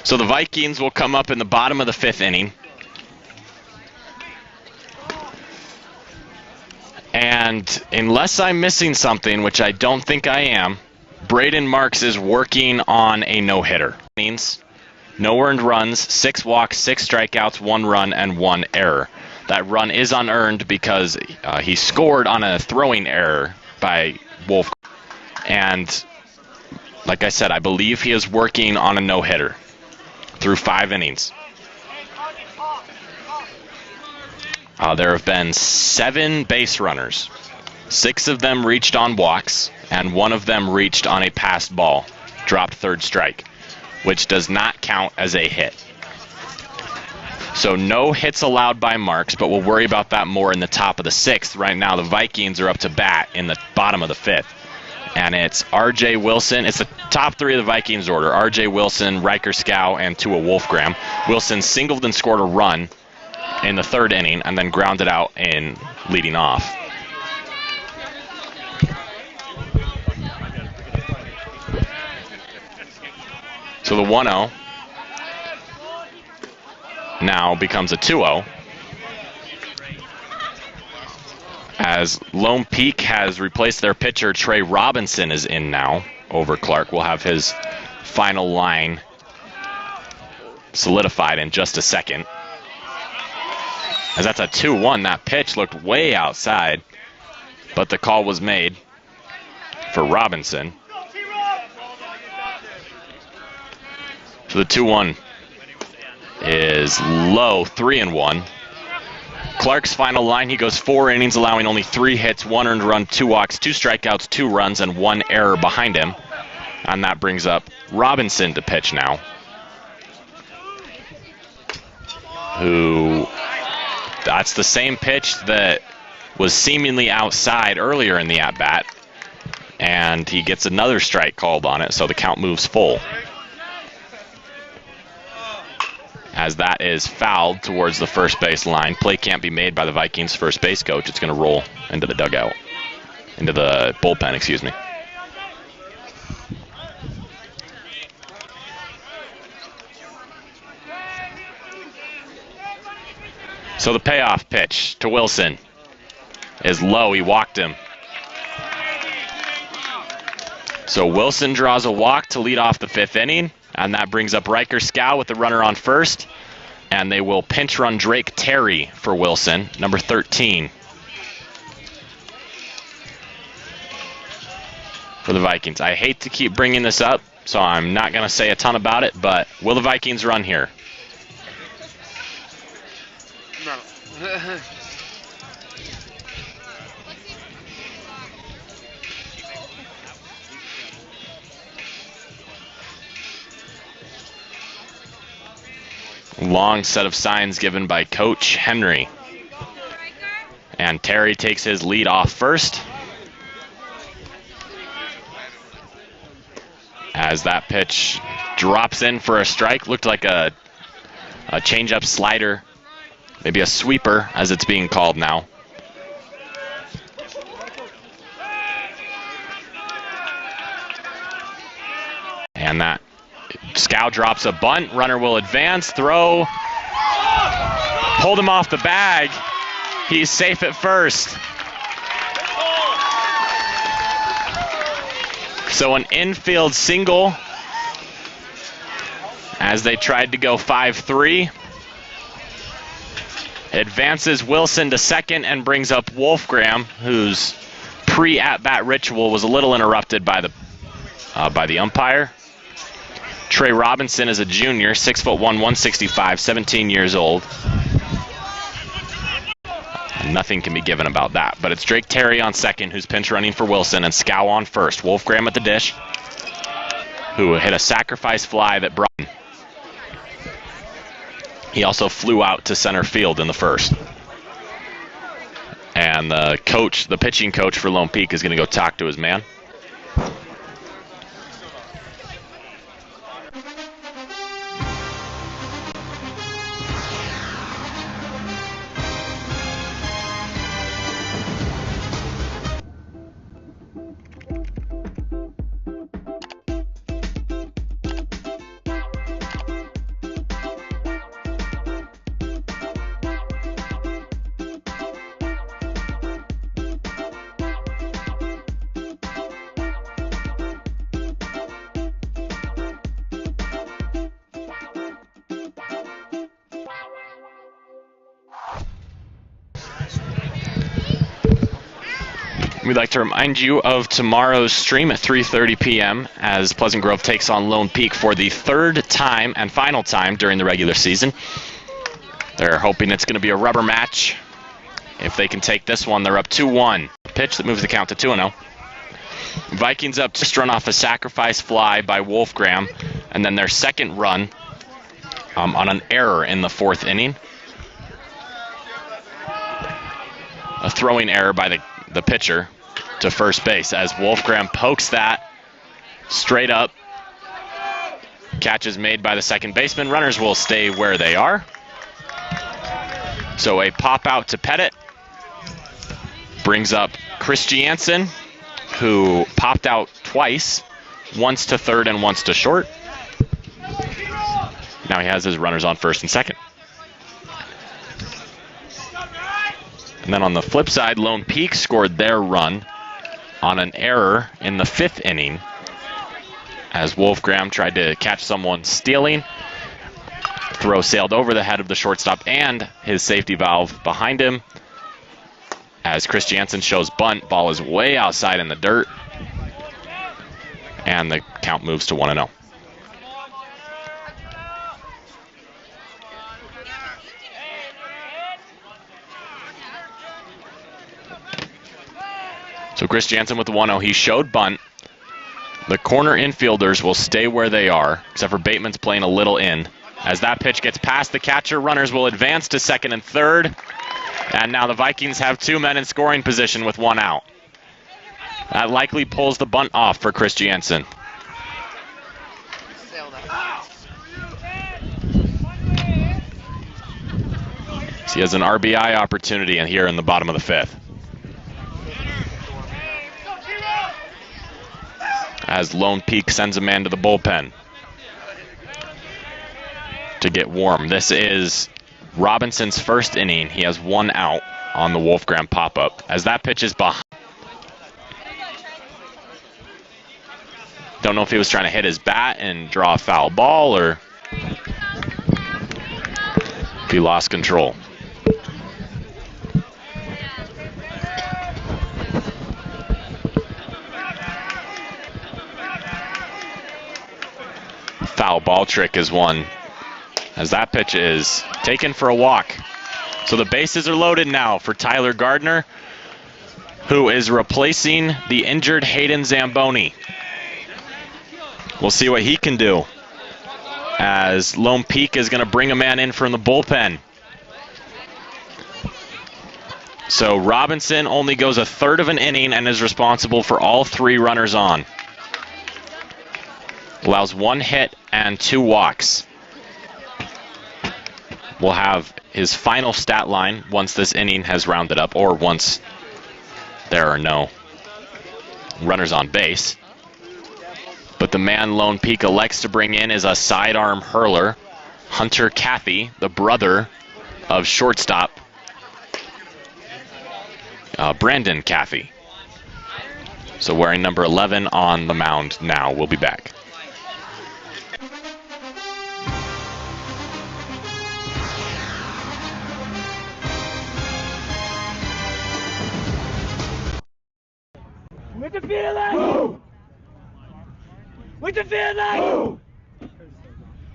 So the Vikings will come up in the bottom of the 5th inning. And unless I'm missing something, which I don't think I am, Braden Marks is working on a no-hitter. Means no earned runs, 6 walks, 6 strikeouts, 1 run, and 1 error. That run is unearned because he scored on a throwing error by Wolf. And like I said, I believe he is working on a no-hitter through 5 innings. There have been 7 base runners. 6 of them reached on walks, and 1 of them reached on a passed ball, dropped third strike, which does not count as a hit. So no hits allowed by Marks, but we'll worry about that more in the top of the 6th. Right now, the Vikings are up to bat in the bottom of the 5th. And it's R.J. Wilson. It's the top 3 of the Vikings order. R.J. Wilson, Riker Scow, and Tua Wolfgram. Wilson singled and scored a run in the 3rd inning and then grounded out in leading off. So the 1-0 now becomes a 2-0. As Lone Peak has replaced their pitcher, Trey Robinson is in now over Clark. We'll have his final line solidified in just a second. As that's a 2-1, that pitch looked way outside, but the call was made for Robinson. So the 2-1 is low, 3-1. Clark's final line, he goes 4 innings, allowing only 3 hits, 1 earned run, 2 walks, 2 strikeouts, 2 runs, and 1 error behind him. And that brings up Robinson to pitch now, who, that's the same pitch that was seemingly outside earlier in the at-bat, and he gets another strike called on it, so the count moves full. As that is fouled towards the first base line. Play can't be made by the Vikings first base coach. It's going to roll into the dugout, into the bullpen, excuse me. So the payoff pitch to Wilson is low. He walked him. So Wilson draws a walk to lead off the 5th inning. And that brings up Riker Scow with the runner on first. And they will pinch run Drake Terry for Wilson, number 13. For the Vikings. I hate to keep bringing this up, so I'm not going to say a ton about it, but will the Vikings run here? No. Long set of signs given by Coach Henry. And Terry takes his lead off first. As that pitch drops in for a strike. Looked like a change-up slider. Maybe a sweeper, as it's being called now. And that Scow drops a bunt. Runner will advance. Throw. Pulled him off the bag. He's safe at first. So an infield single as they tried to go 5-3. Advances Wilson to second and brings up Wolfgram, whose pre-at-bat ritual was a little interrupted by the umpire. Trey Robinson is a junior, 6'1", 165, 17 years old. Nothing can be given about that. But it's Drake Terry on second, who's pinch running for Wilson, and Scow on first. Wolfgram at the dish, who hit a sacrifice fly that brought him. He also flew out to center field in the first. And the pitching coach for Lone Peak is going to go talk to his man. We'd like to remind you of tomorrow's stream at 3:30 p.m. as Pleasant Grove takes on Lone Peak for the 3rd time and final time during the regular season. They're hoping it's going to be a rubber match. If they can take this one, they're up 2-1. Pitch that moves the count to 2-0. Vikings up just run off a sacrifice fly by Wolfgram, and then their second run on an error in the 4th inning. A throwing error by the pitcher to first base as Wolfgram pokes that straight up. Catch is made by the second baseman. Runners will stay where they are. So a pop out to Pettit brings up Chris Jansen, who popped out twice, once to third and once to short. Now he has his runners on first and second. And then on the flip side, Lone Peak scored their run on an error in the 5th inning as Wolfgram tried to catch someone stealing. Throw sailed over the head of the shortstop and his safety valve behind him. As Chris Jansen shows bunt, ball is way outside in the dirt. And the count moves to 1-0. So Chris Jansen with the 1-0. He showed bunt. The corner infielders will stay where they are, except for Bateman's playing a little in. As that pitch gets past the catcher, runners will advance to second and third. And now the Vikings have 2 men in scoring position with 1 out. That likely pulls the bunt off for Chris Jansen. So he has an RBI opportunity here in the bottom of the 5th. As Lone Peak sends a man to the bullpen to get warm. This is Robinson's first inning. He has 1 out on the Wolfgram pop-up. As that pitch is behind. Don't know if he was trying to hit his bat and draw a foul ball or if he lost control. Foul ball trick is one, as that pitch is taken for a walk. So the bases are loaded now for Tyler Gardner, who is replacing the injured Hayden Zamboni. We'll see what he can do, as Lone Peak is going to bring a man in from the bullpen. So Robinson only goes a third of an inning and is responsible for all 3 runners on. Allows 1 hit and 2 walks. We'll have his final stat line once this inning has rounded up, or once there are no runners on base. But the man Lone Peak elects to bring in is a sidearm hurler, Hunter Cathy, the brother of shortstop Brandon Cathy. So wearing number 11 on the mound now. We'll be back. With the feeling! With the feeling!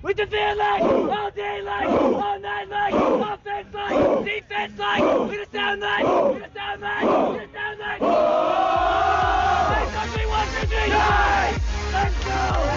With the feeling! All day like, all night like, offense like, defense like, with the sound like, with the sound like, with the sound like. Hey, 1, 2, 3, nice! Let's go!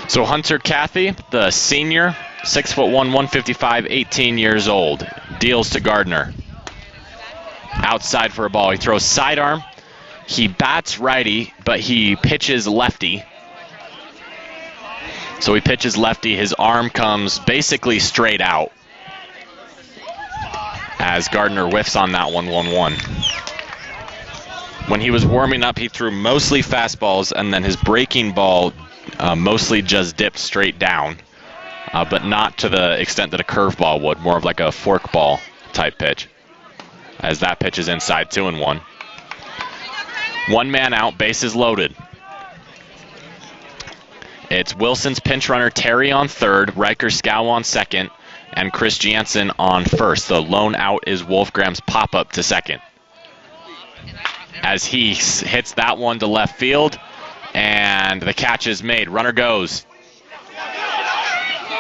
So Hunter Cathy, the senior, 6'1", 155, 18 years old, deals to Gardner. Outside for a ball. He throws sidearm. He bats righty, but he pitches lefty. So he pitches lefty. His arm comes basically straight out, as Gardner whiffs on that one, 1-1. When he was warming up, he threw mostly fastballs, and then his breaking ball mostly just dipped straight down, but not to the extent that a curveball would, more of like a forkball type pitch, as that pitch is inside 2-1. 1 man out, bases loaded. It's Wilson's pinch runner Terry on third, Riker Scow on second, and Chris Jansen on first. The lone out is Wolfgram's pop-up to second. As he hits that one to left field, and the catch is made. Runner goes.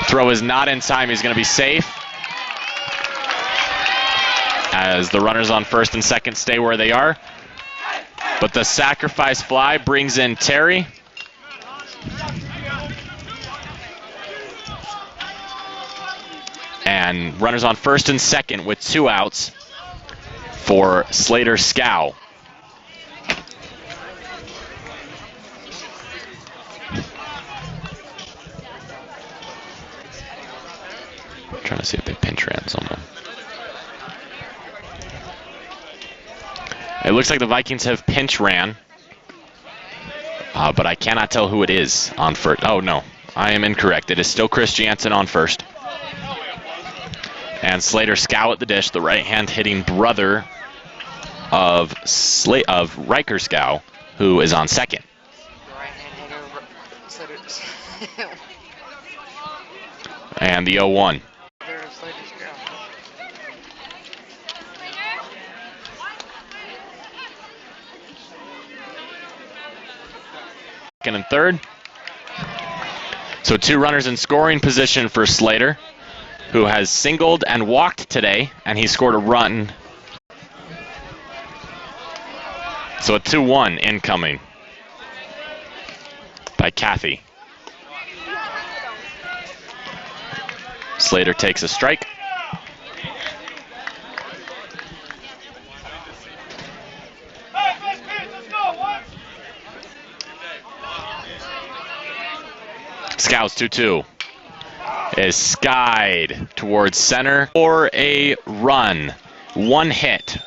Throw is not in time. He's going to be safe, as the runners on first and second stay where they are. But the sacrifice fly brings in Terry. And runners on first and second with 2 outs for Slater Scow. Trying to see if they pinch ran someone. It looks like the Vikings have pinch ran, but I cannot tell who it is on first. Oh no, I am incorrect. It is still Chris Jansen on first. And Slater Scow at the dish, the right-hand hitting brother of Riker Scow, who is on second. Right-hand hitter, Slater. And the 0-1. There's Slater Scow. Second and third. So 2 runners in scoring position for Slater, who has singled and walked today, and he scored a run. So a 2-1 incoming by Kathy. Slater takes a strike. Scouts 2-2 is skied towards center for a run. 1 hit,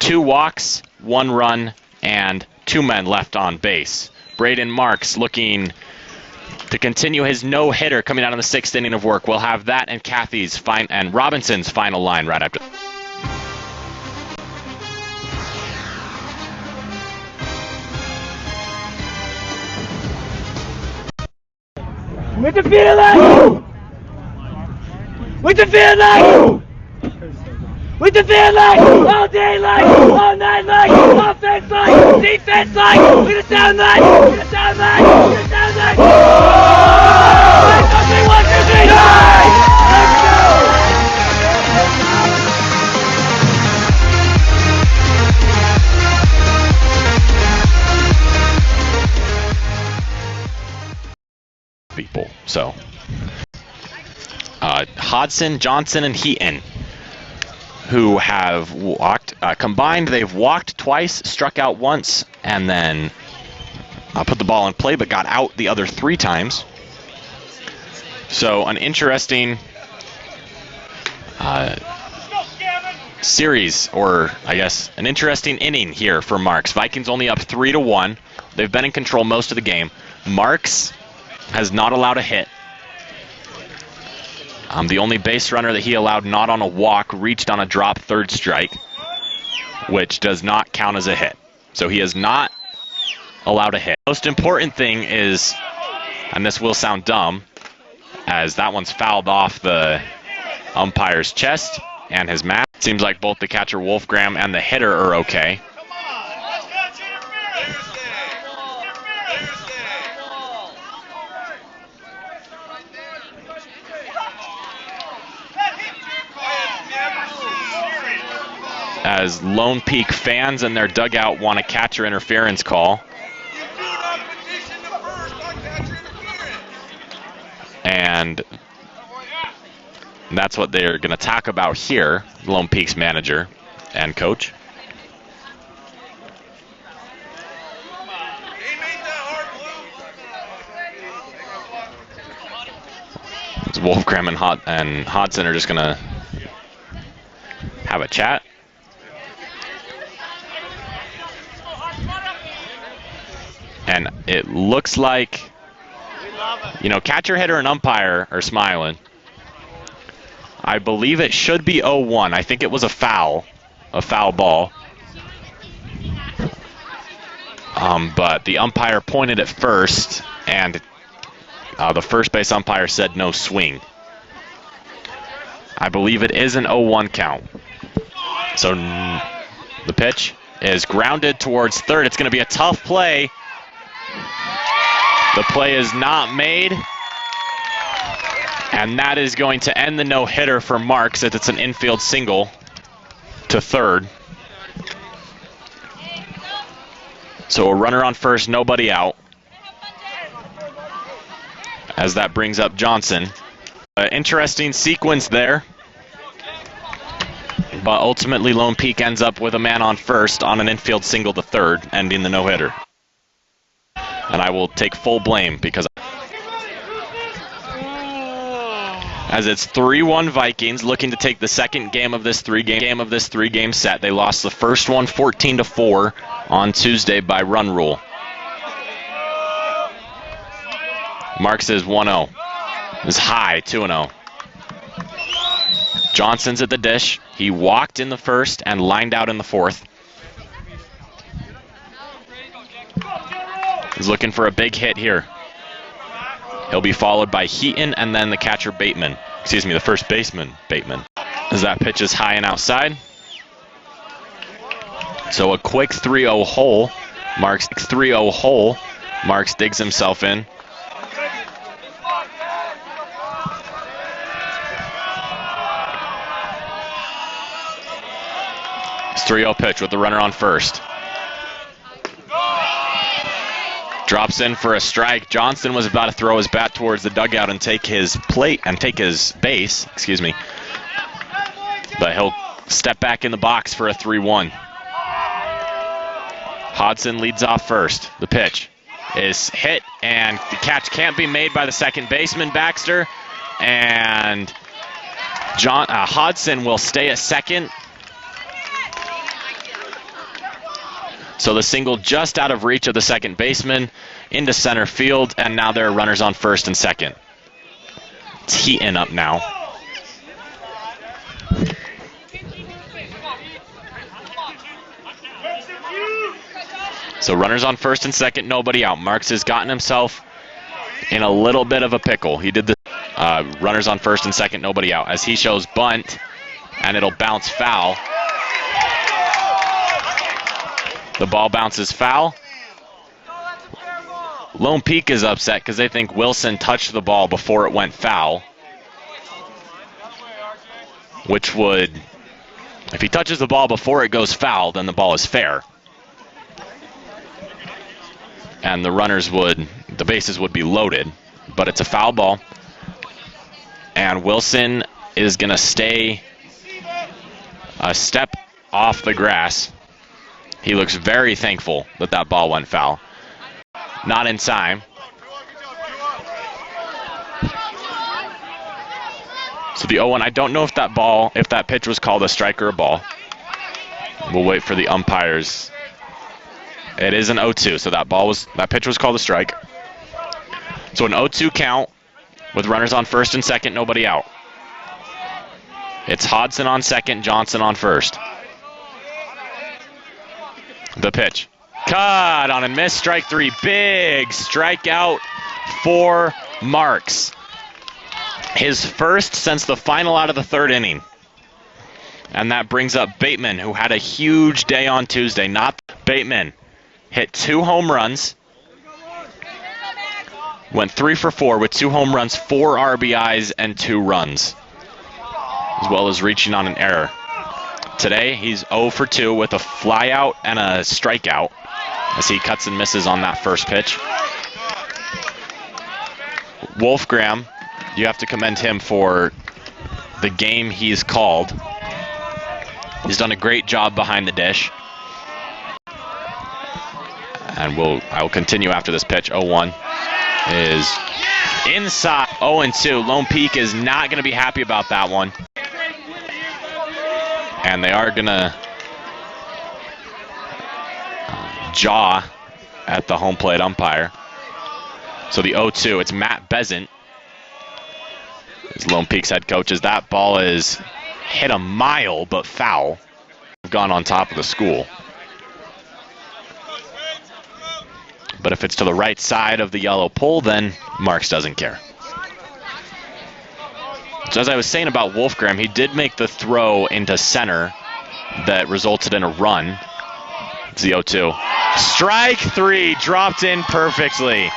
2 walks, 1 run, and 2 men left on base. Braden Marks looking to continue his no-hitter coming out in the 6th inning of work. We'll have that and Kathy's and Robinson's final line right after. With the feeling! With the feeling! With the feeling! All day like, all night like, offense like, defense like, with the sound like, with the sound like, with the sound like. Something 1, 2, 3, let's go! People. So, Hodson, Johnson, and Heaton, who have walked, combined, they've walked twice, struck out once, and then put the ball in play, but got out the other 3 times. So, an interesting series, or I guess an interesting inning here for Marks. Vikings only up 3-1. They've been in control most of the game. Marks has not allowed a hit. The only base runner that he allowed not on a walk reached on a drop 3rd strike, which does not count as a hit. So he has not allowed a hit. Most important thing is, and this will sound dumb, as that one's fouled off the umpire's chest and his mat. Seems like both the catcher Wolfgram and the hitter are okay. As Lone Peak fans in their dugout want a catcher interference call. And that's what they're going to talk about here, Lone Peak's manager and coach. Wolfgram and Hodson are just going to have a chat. And it looks like, you know, catcher, hitter, and umpire are smiling. I believe it should be 0-1. I think it was a foul ball. But the umpire pointed at first, and the first base umpire said no swing. I believe it is an 0-1 count. So the pitch is grounded towards third. It's going to be a tough play. The play is not made. And that is going to end the no-hitter for Marks, as it's an infield single to third. So a runner on first, nobody out. As that brings up Johnson. Interesting sequence there. But ultimately, Lone Peak ends up with a man on first on an infield single to third, ending the no-hitter. And I will take full blame because as it's 3-1 Vikings looking to take the second game of this three-game set. They lost the first one 14-4 on Tuesday by run rule. Marks is 1-0. Is high 2-0. Johnson's at the dish. He walked in the first and lined out in the fourth. He's looking for a big hit here. He'll be followed by Heaton and then the catcher Bateman. Excuse me, the first baseman Bateman. As that pitch is high and outside. So a quick 3-0 hole. Marks 3-0 hole. Marks digs himself in. It's 3-0 pitch with the runner on first. Drops in for a strike. Johnson was about to throw his bat towards the dugout and take his base, excuse me. But he'll step back in the box for a 3-1. Hodson leads off first. The pitch is hit, and the catch can't be made by the second baseman, Baxter. And Hodson will stay at second. So the single just out of reach of the second baseman into center field, and now there are runners on first and second. It's Heaton up now. So runners on first and second, nobody out. Marks has gotten himself in a little bit of a pickle. He did the runners on first and second, nobody out. As he shows bunt, and it'll bounce foul. The ball bounces foul. Lone Peak is upset because they think Wilson touched the ball before it went foul. Which would, if he touches the ball before it goes foul, then the ball is fair. And the bases would be loaded. But it's a foul ball. And Wilson is going to stay a step off the grass. He looks very thankful that that ball went foul. Not in time. So the 0-1, I don't know if that pitch was called a strike or a ball. We'll wait for the umpires. It is an 0-2, so that pitch was called a strike. So an 0-2 count with runners on first and second, nobody out. It's Hodson on second, Johnson on first. The pitch. Cut on a miss, strike three. Big strikeout for Marks. His first since the final out of the third inning. And that brings up Bateman, who had a huge day on Tuesday. Bateman hit 2 home runs. Went 3 for 4 with 2 home runs, 4 RBIs, and 2 runs. As well as reaching on an error. Today, he's 0 for 2 with a flyout and a strikeout as he cuts and misses on that first pitch. Wolfgram, you have to commend him for the game he's called. He's done a great job behind the dish. And I will continue after this pitch. 0-1 is inside. 0-2. Lone Peak is not going to be happy about that one. And they are going to jaw at the home plate umpire. So the 0-2, it's Matt Bezant, as Lone Peak's head coach. As that ball is hit a mile, but foul. Gone on top of the school. But if it's to the right side of the yellow pole, then Marks doesn't care. So as I was saying about Wolfgram, he did make the throw into center that resulted in a run. It's the 0-2. Strike 3, dropped in perfectly.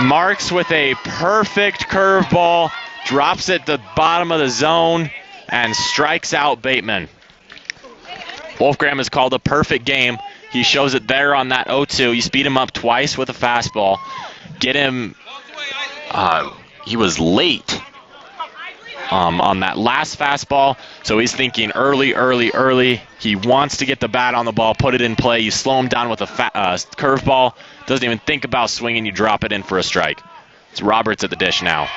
Marks with a perfect curveball, drops it the bottom of the zone, and strikes out Bateman. Wolfgram has called a perfect game. He shows it there on that 0-2. You speed him up twice with a fastball. Get him. He was late on that last fastball, so he's thinking early. He wants to get the bat on the ball, put it in play. You slow him down with a curveball. Doesn't even think about swinging. You drop it in for a strike. It's Roberts at the dish now.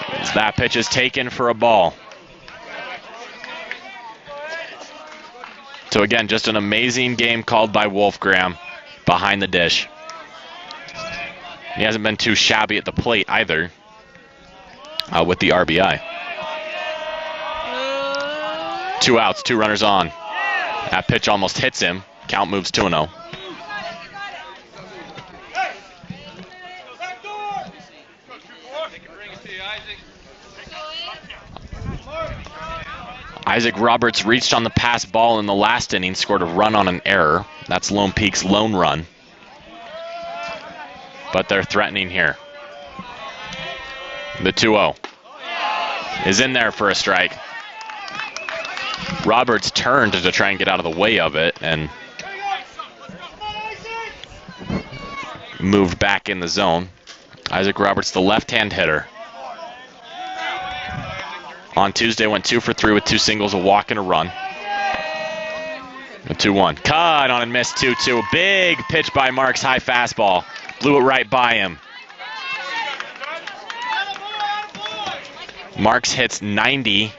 As that pitch is taken for a ball. So again, just an amazing game called by Wolfgram behind the dish. He hasn't been too shabby at the plate either with the RBI. 2 outs, 2 runners on. That pitch almost hits him. Count moves 2-0. Isaac Roberts reached on the pass ball in the last inning, scored a run on an error. That's Lone Peak's lone run. But they're threatening here. The 2-0 is in there for a strike. Roberts turned to try and get out of the way of it and moved back in the zone. Isaac Roberts, the left-hand hitter. On Tuesday, went 2 for 3 with 2 singles, a walk, and a run. A 2-1. Cut on and missed 2-2. Big pitch by Marks, high fastball. Blew it right by him. Marks hits 90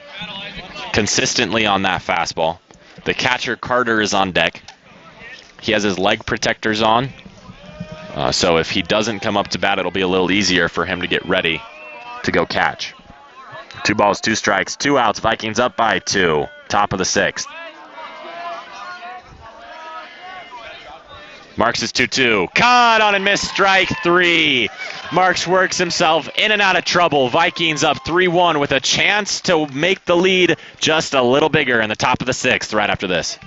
consistently on that fastball. The catcher, Carter, is on deck. He has his leg protectors on. So if he doesn't come up to bat, it'll be a little easier for him to get ready to go catch. 2 balls, 2 strikes, 2 outs. Vikings up by 2. Top of the 6th. Marks is 2-2. Caught on and missed, strike 3. Marks works himself in and out of trouble. Vikings up 3-1 with a chance to make the lead just a little bigger in the top of the 6th right after this.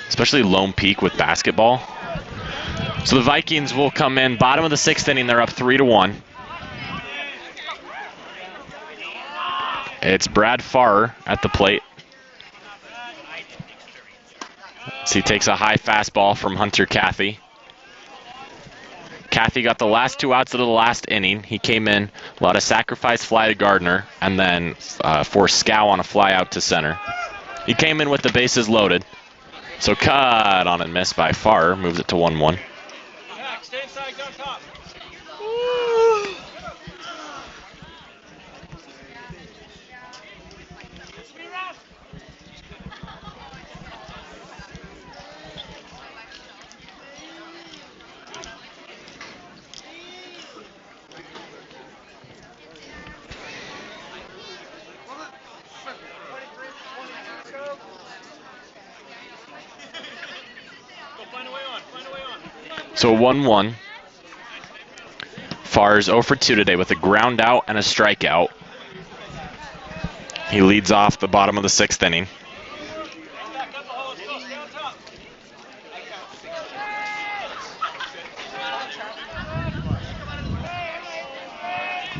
Especially Lone Peak with basketball. So the Vikings will come in bottom of the 6th inning. They're up 3-1. It's Brad Farr at the plate. So he takes a high fastball from Hunter Cathy. Cathy got the last 2 outs of the last inning. He came in, allowed a sacrifice fly to Gardner, and then forced Scow on a fly out to center. He came in with the bases loaded. So cut on and missed by Farr, moves it to 1-1. Stay inside, go top. Find a way on. So 1-1. Farr's 0 for 2 today with a ground out and a strikeout. He leads off the bottom of the 6th inning.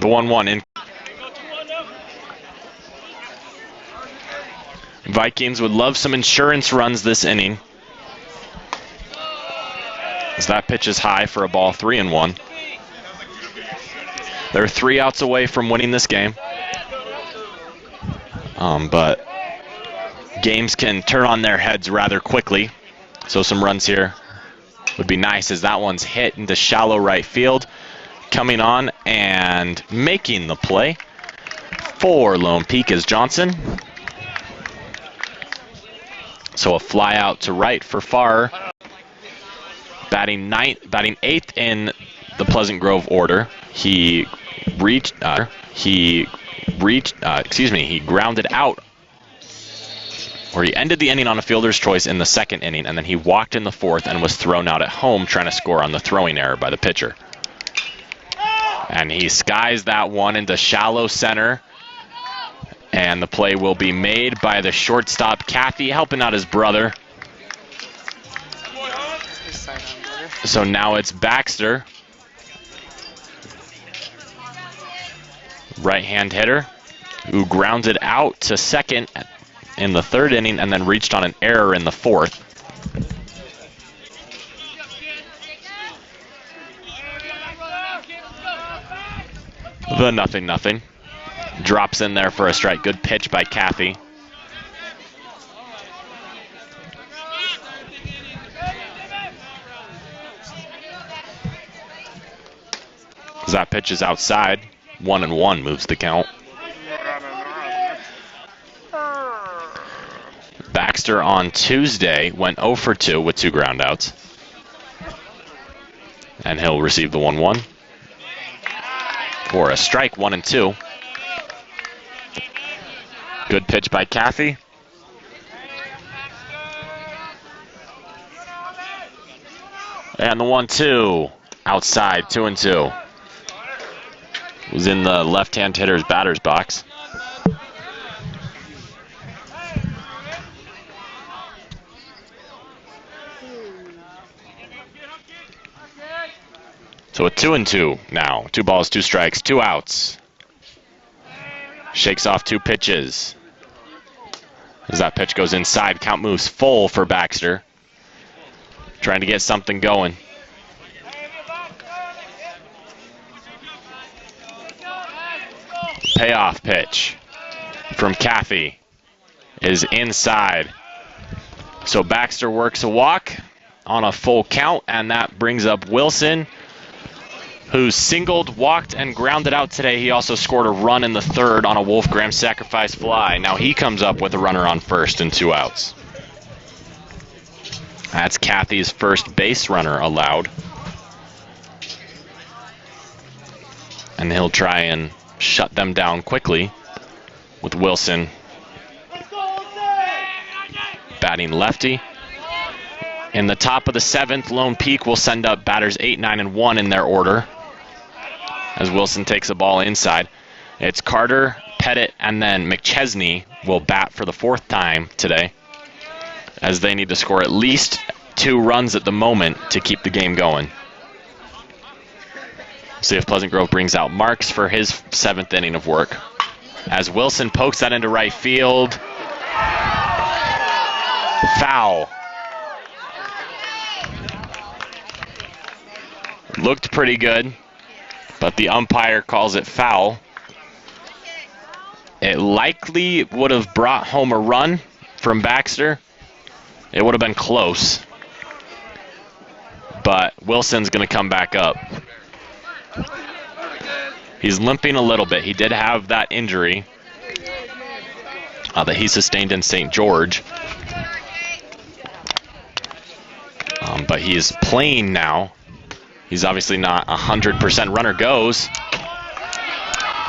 The 1-1 in. Vikings would love some insurance runs this inning, as that pitch is high for a ball, 3-1. They're 3 outs away from winning this game. But games can turn on their heads rather quickly. So some runs here would be nice, as that one's hit into shallow right field. Coming on and making the play for Lone Peak is Johnson. So a fly out to right for Farr. Batting 8th in the Pleasant Grove order. He grounded out, or he ended the inning on a fielder's choice in the 2nd inning, and then he walked in the 4th and was thrown out at home trying to score on the throwing error by the pitcher. And he skies that one into shallow center, and the play will be made by the shortstop, Kathy, helping out his brother. So now it's Baxter, right-hand hitter, who grounded out to 2nd in the 3rd inning and then reached on an error in the 4th. The 0-0. Drops in there for a strike. Good pitch by Kathy. As that pitch is outside, 1-1 moves the count. Baxter on Tuesday went 0 for 2 with 2 groundouts. And he'll receive the 1-1. For a strike, 1-2. Good pitch by Kathy. And the 1-2 outside, 2-2. Was in the left-hand hitter's batter's box. So a 2-2 now. 2 balls, 2 strikes, 2 outs. Shakes off 2 pitches. As that pitch goes inside, count moves full for Baxter. Trying to get something going. Payoff pitch from Kathy is inside. So Baxter works a walk on a full count, and that brings up Wilson, who singled, walked, and grounded out today. He also scored a run in the 3rd on a Wolfgram sacrifice fly. Now he comes up with a runner on 1st and 2 outs. That's Kathy's first base runner allowed. And he'll try and shut them down quickly with Wilson batting lefty. In the top of the 7th, Lone Peak will send up batters 8, 9, and 1 in their order, as Wilson takes a ball inside. It's Carter, Pettit, and then McChesney will bat for the 4th time today, as they need to score at least 2 runs at the moment to keep the game going. See if Pleasant Grove brings out Marks for his 7th inning of work, as Wilson pokes that into right field. Foul. Looked pretty good, but the umpire calls it foul. It likely would have brought home a run from Baxter. It would have been close, but Wilson's going to come back up. He's limping a little bit. He did have that injury that he sustained in St. George. But he is playing now. He's obviously not 100%. Runner goes.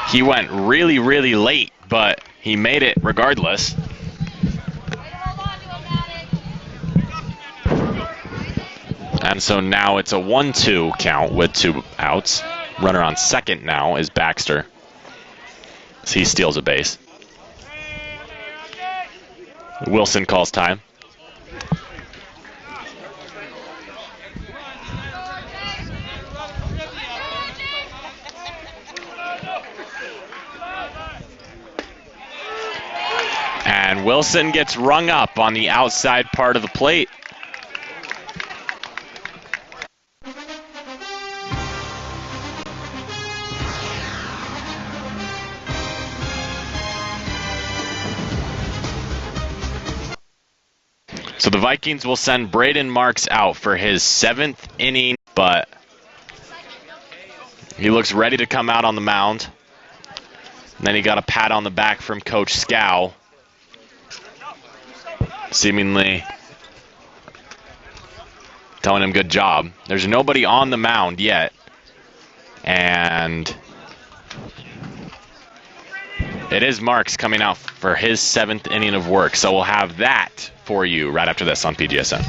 He went really, really late, but he made it regardless. And so now it's a 1-2 count with 2 outs. Runner on second now is Baxter, as he steals a base. Wilson calls time. And Wilson gets rung up on the outside part of the plate. So the Vikings will send Braden Marks out for his 7th inning, but he looks ready to come out on the mound. And then he got a pat on the back from Coach Scow, seemingly telling him good job. There's nobody on the mound yet, and it is Marks coming out for his 7th inning of work. So we'll have that for you right after this on PGSN.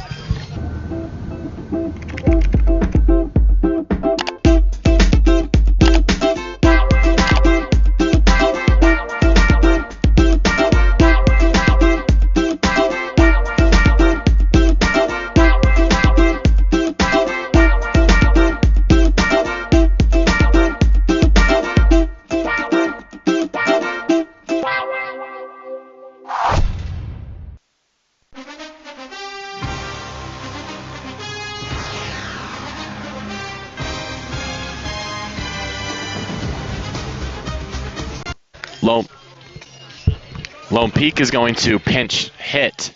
Lone Peak is going to pinch hit.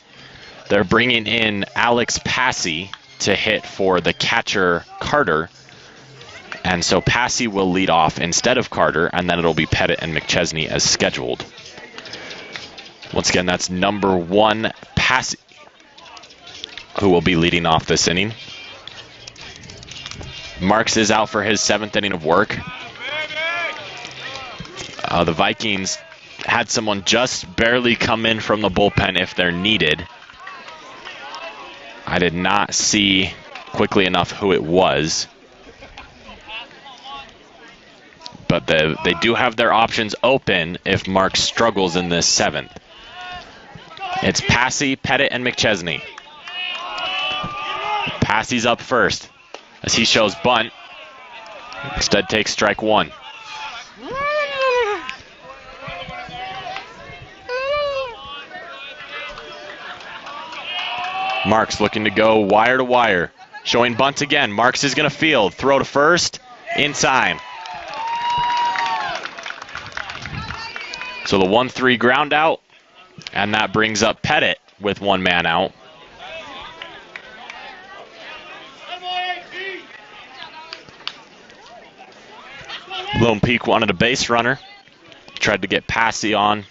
They're bringing in Alex Passy to hit for the catcher Carter. And so Passy will lead off instead of Carter, and then it'll be Pettit and McChesney as scheduled. Once again, that's number 1, Passy, who will be leading off this inning. Marks is out for his 7th inning of work. The Vikings had someone just barely come in from the bullpen if they're needed. I did not see quickly enough who it was. But they do have their options open if Mark struggles in this 7th. It's Passy, Pettit, and McChesney. Passy's up first as he shows bunt. Instead takes strike 1. Marks looking to go wire to wire. Showing bunt again. Marks is going to field. Throw to first. In time. So the 1-3 ground out. And that brings up Pettit with 1 man out. Lone Peak wanted a base runner. Tried to get Passy on.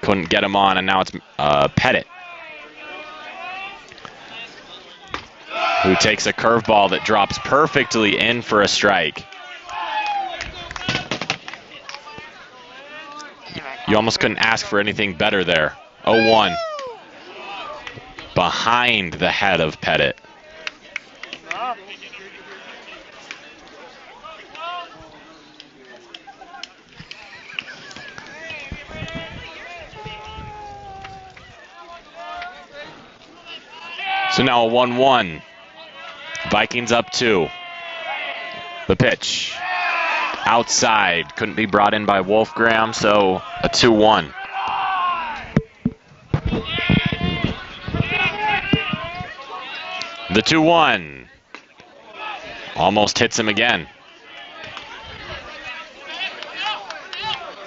Couldn't get him on. And now it's Pettit, who takes a curveball that drops perfectly in for a strike. You almost couldn't ask for anything better there. 0-1. Behind the head of Pettit. So now a 1-1. Vikings up 2. The pitch. Outside. Couldn't be brought in by Wolfgram, so a 2-1. The 2-1. Almost hits him again.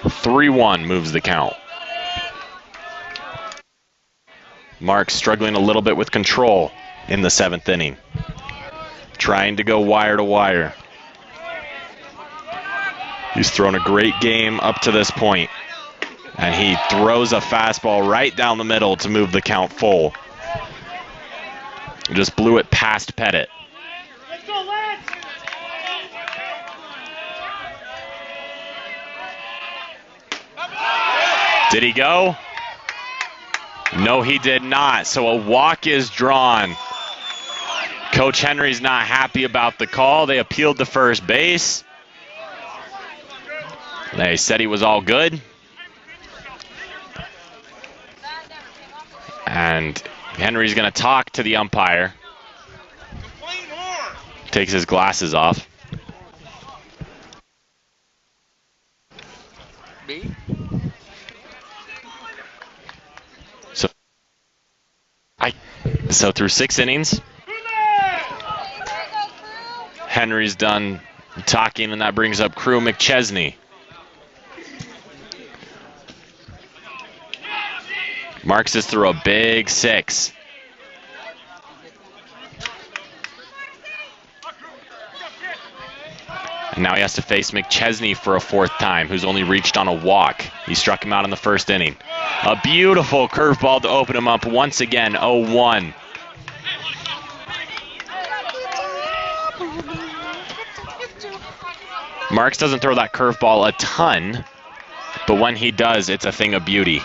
3-1 moves the count. Mark struggling a little bit with control in the 7th inning. Trying to go wire to wire. He's thrown a great game up to this point. And he throws a fastball right down the middle to move the count full. Just blew it past Pettit. Let's go, Lance! Did he go? No, he did not. So a walk is drawn. Coach Henry's not happy about the call. They appealed to first base. They said he was all good. And Henry's going to talk to the umpire. Takes his glasses off. B? So through 6 innings, Henry's done talking, and that brings up Crew McChesney. Marks is through a big 6. And now he has to face McChesney for a 4th time, who's only reached on a walk. He struck him out in the 1st inning. A beautiful curveball to open him up once again, 0-1. Marks doesn't throw that curveball a ton, but when he does, it's a thing of beauty.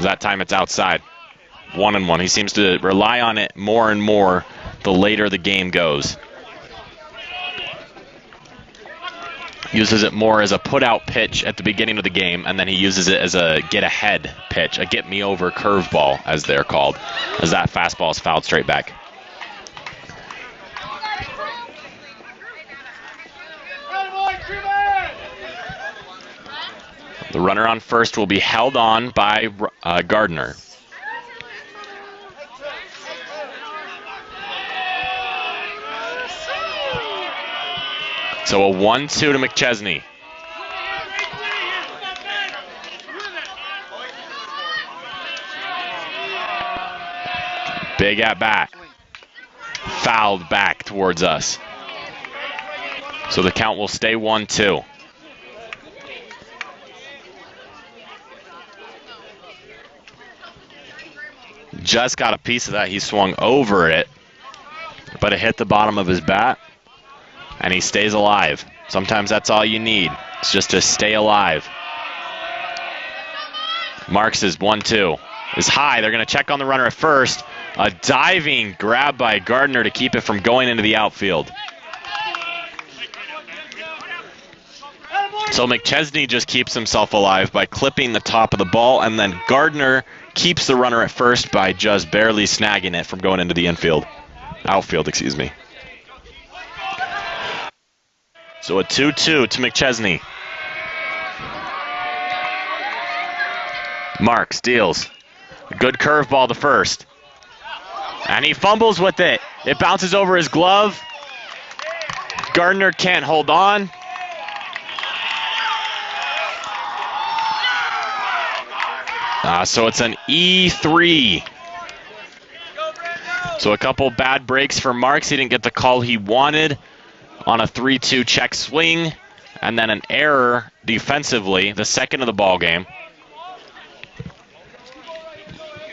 That time it's outside. 1-1. He seems to rely on it more and more the later the game goes. Uses it more as a put-out pitch at the beginning of the game, and then he uses it as a get-ahead pitch, a get-me-over curveball, as they're called, as that fastball is fouled straight back. The runner on first will be held on by Gardner. So a 1-2 to McChesney. Big at bat. Fouled back towards us. So the count will stay 1-2. Just got a piece of that. He swung over it, but it hit the bottom of his bat, and he stays alive. Sometimes that's all you need. It's just to stay alive. Marks is 1-2. Is high. They're going to check on the runner at first. A diving grab by Gardner to keep it from going into the outfield. So McChesney just keeps himself alive by clipping the top of the ball, and then Gardner keeps the runner at first by just barely snagging it from going into the outfield, excuse me. So a 2-2 to McChesney. Marks deals. A good curveball to first. And he fumbles with it. It bounces over his glove. Gardner can't hold on. So it's an E3. So a couple bad breaks for Marks. He didn't get the call he wanted on a 3-2 check swing. And then an error defensively, the second of the ball game.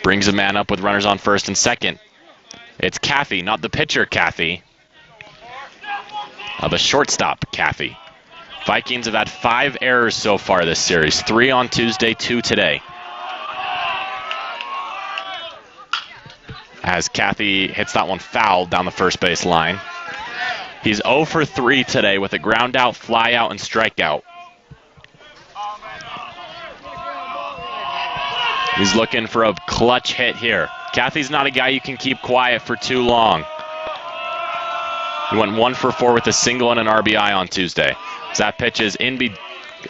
Brings a man up with runners on first and second. It's Caffey, not the pitcher Caffey. The shortstop Caffey. Vikings have had 5 errors so far this series. 3 on Tuesday, 2 today. As Caffey hits that one foul down the first base line. He's 0 for 3 today with a ground out, fly out, and strikeout. He's looking for a clutch hit here. Caffey's not a guy you can keep quiet for too long. He went 1 for 4 with a single and an RBI on Tuesday. So that pitch is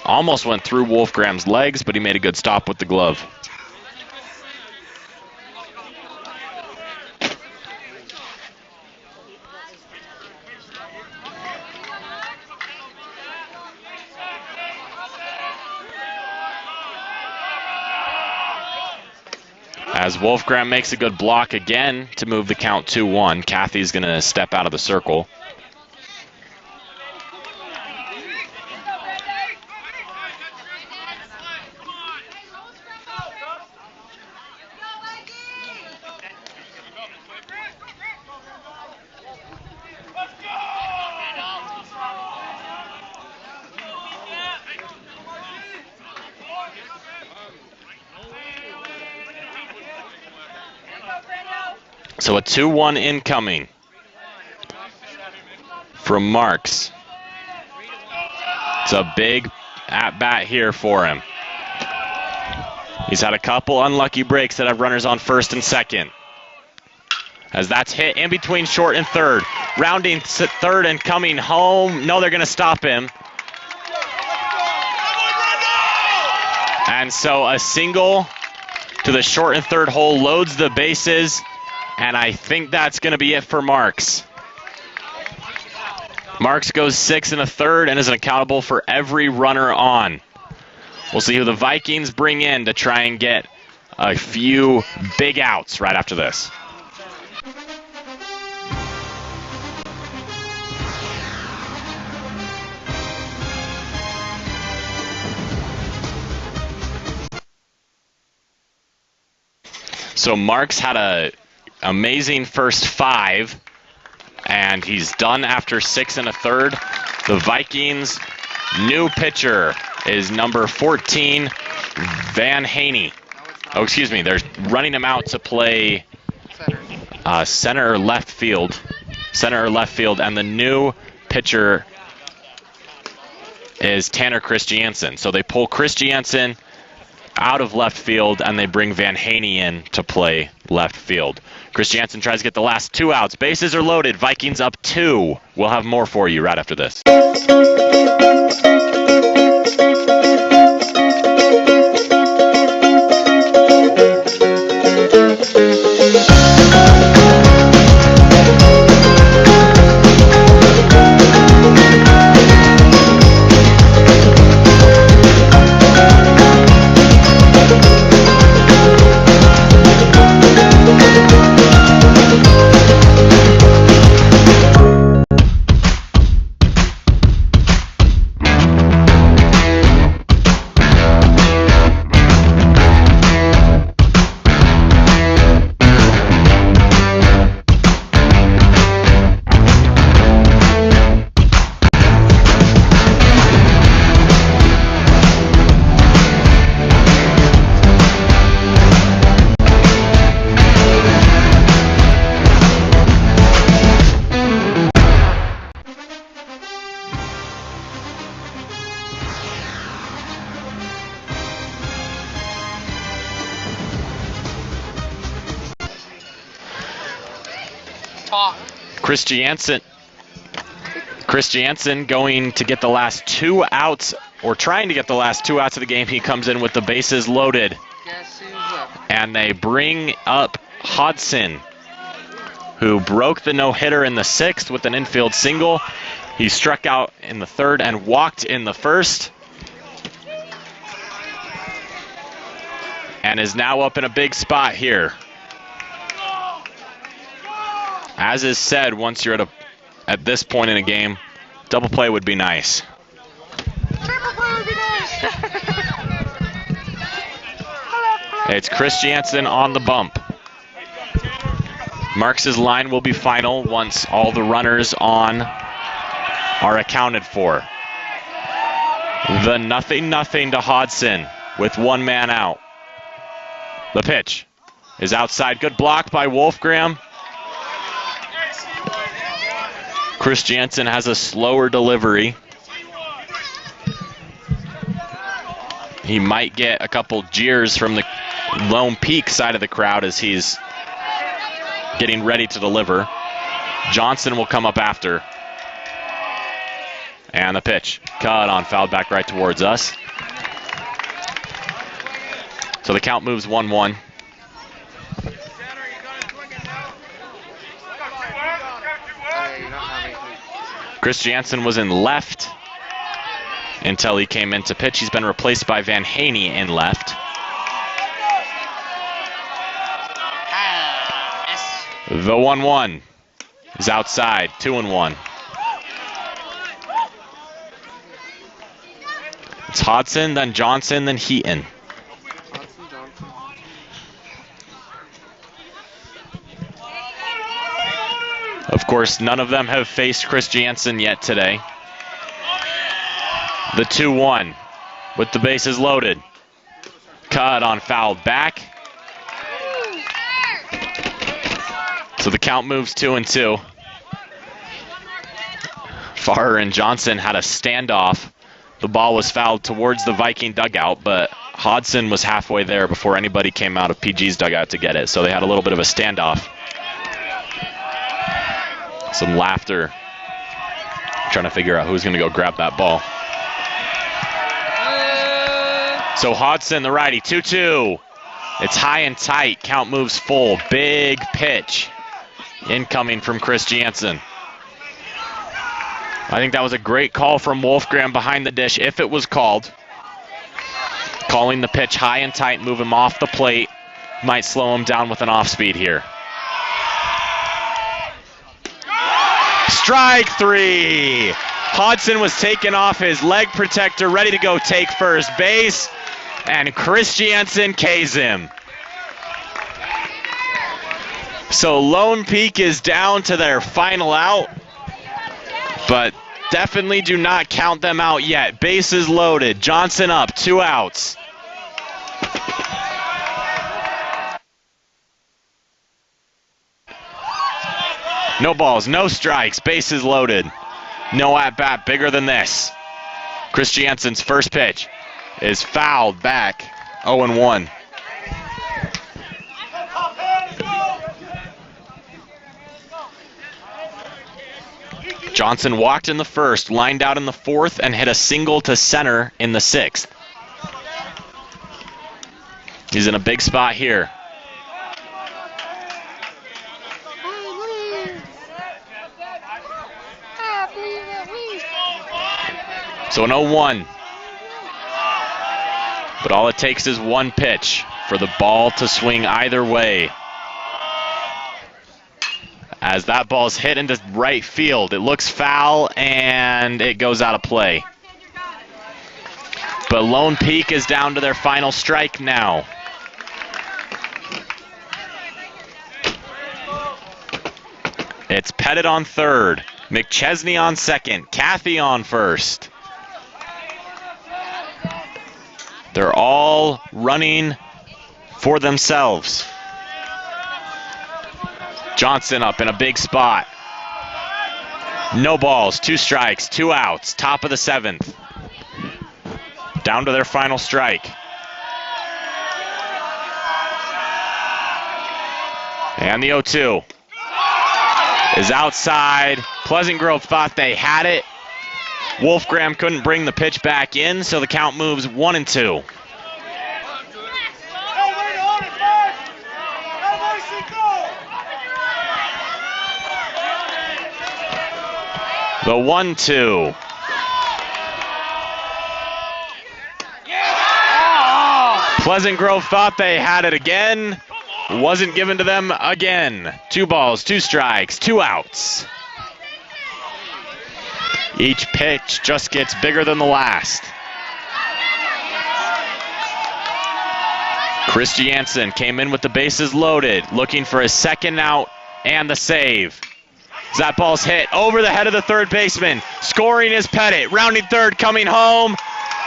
almost went through Wolfgram's legs, but he made a good stop with the glove. As Wolfgram makes a good block again to move the count 2-1. Caffey's going to step out of the circle. So a 2-1 incoming from Marks. It's a big at-bat here for him. He's had a couple unlucky breaks that have runners on first and second. As that's hit in between short and third. Rounding third and coming home. No, they're going to stop him. And so a single to the short and third hole loads the bases. And I think that's going to be it for Marks. Marks goes 6 1/3 and is accountable for every runner on. We'll see who the Vikings bring in to try and get a few big outs right after this. So Marks had a amazing first 5, and he's done after 6 1/3. The Vikings' new pitcher is number 14, Van Haney. Oh, excuse me, they're running him out to play center or left field. Center or left field, and the new pitcher is Tanner Christiansen. So they pull Christiansen out of left field, and they bring Van Haney in to play left field. Christiansen tries to get the last 2 outs. Bases are loaded. Vikings up 2. We'll have more for you right after this. Christiansen going to get the last 2 outs, or trying to get the last 2 outs of the game. He comes in with the bases loaded. Guess who's up? And they bring up Hodson, who broke the no-hitter in the 6th with an infield single. He struck out in the 3rd and walked in the 1st. And is now up in a big spot here. As is said, once you're at this point in a game, double play would be nice. Triple play would be nice. It's Christiansen on the bump. Marks' line will be final once all the runners on are accounted for. The 0-0 to Hodson with 1 man out. The pitch is outside. Good block by Wolfgram. Christiansen has a slower delivery. He might get a couple jeers from the Lone Peak side of the crowd as he's getting ready to deliver. Johnson will come up after. And the pitch. Cut on, fouled back right towards us. So the count moves 1-1. Christiansen was in left until he came in to pitch. He's been replaced by Van Haney in left. The 1-1 is outside, 2-1. It's Hodson, then Johnson, then Heaton. Of course, none of them have faced Christiansen yet today. The 2-1 with the bases loaded. Cut on, fouled back. So the count moves 2-2. Farrer and Johnson had a standoff. The ball was fouled towards the Viking dugout, but Hodson was halfway there before anybody came out of PG's dugout to get it. So they had a little bit of a standoff. Some laughter, trying to figure out who's going to go grab that ball. So Hodson, the righty, 2-2. It's high and tight. Count moves full. Big pitch incoming from Chris Jansen. I think that was a great call from Wolfgram behind the dish, if it was called. Calling the pitch high and tight, move him off the plate. Might slow him down with an off speed here. Strike 3. Hodson was taking off his leg protector, ready to go take first base, and Chris Jansen K's him. So Lone Peak is down to their final out, but definitely do not count them out yet. Bases loaded. Johnson up, 2 outs. No balls, no strikes, bases loaded. No at-bat bigger than this. Chris Jansen's first pitch is fouled back, 0-1. Johnson walked in the first, lined out in the fourth, and hit a single to center in the sixth. He's in a big spot here. So an 0-1. But all it takes is one pitch for the ball to swing either way. As that ball's hit into right field, it looks foul and it goes out of play. But Lone Peak is down to their final strike now. It's Pettit on third, McChesney on second, Cathy on first. They're all running for themselves. Johnson up in a big spot. No balls, 2 strikes, 2 outs, top of the 7th. Down to their final strike. And the 0-2 is outside. Pleasant Grove thought they had it. Wolfgram couldn't bring the pitch back in, so the count moves 1-2. The 1-2. Pleasant Grove thought they had it again. Wasn't given to them again. 2 balls, 2 strikes, 2 outs. Each pitch just gets bigger than the last. Chris Jansen came in with the bases loaded, looking for his second out and the save. That ball's hit over the head of the third baseman. Scoring is Pettit. Rounding third, coming home.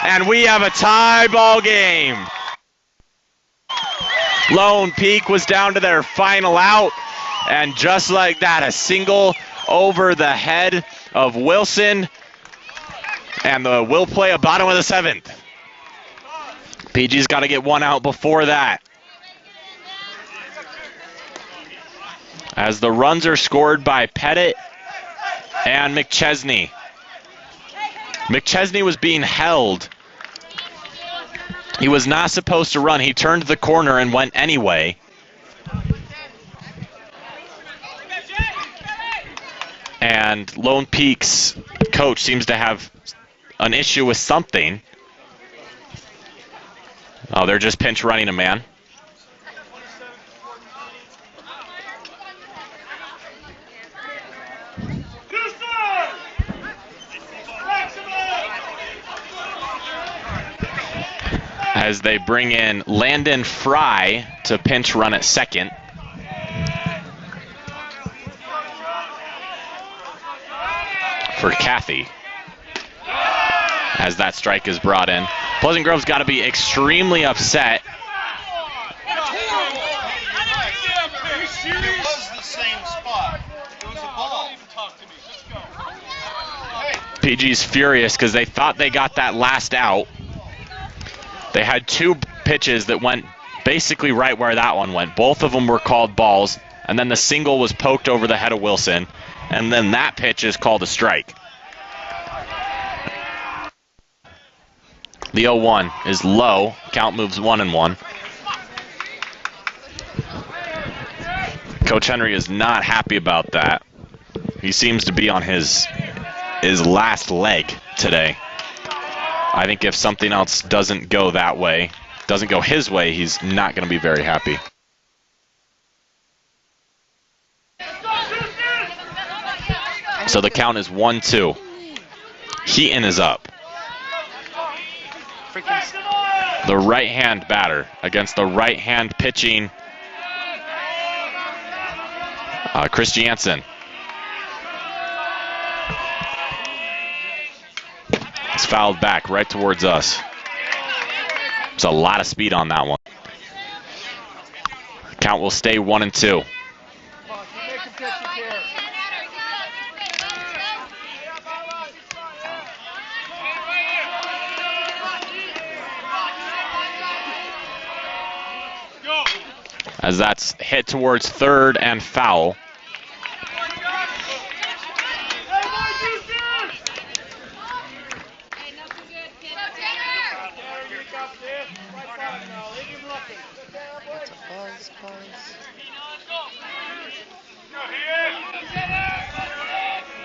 And we have a tie ball game. Lone Peak was down to their final out. And just like that, a single over the head of Wilson. And will play a bottom of the 7th. PG's got to get 1 out before that. As the runs are scored by Pettit and McChesney. McChesney was being held. He was not supposed to run. He turned the corner and went anyway. And Lone Peak's coach seems to have an issue with something. Oh, they're just pinch running a man. As they bring in Landon Fry to pinch run at second. For Cathy. As that strike is brought in. Pleasant Grove's got to be extremely upset. It was the same spot. It was a ball. PG's furious because they thought they got that last out. They had two pitches that went basically right where that one went. Both of them were called balls, and then the single was poked over the head of Wilson, and then that pitch is called a strike. The 0-1 is low. Count moves 1-1. Coach Henry is not happy about that. He seems to be on his last leg today. I think if something else doesn't go that way, doesn't go his way, he's not going to be very happy. So the count is 1-2. Heaton is up. The right-hand batter against the right-hand pitching Chris Jansen. It's fouled back right towards us. There's a lot of speed on that one. Count will stay 1-2. As that's hit towards third and foul.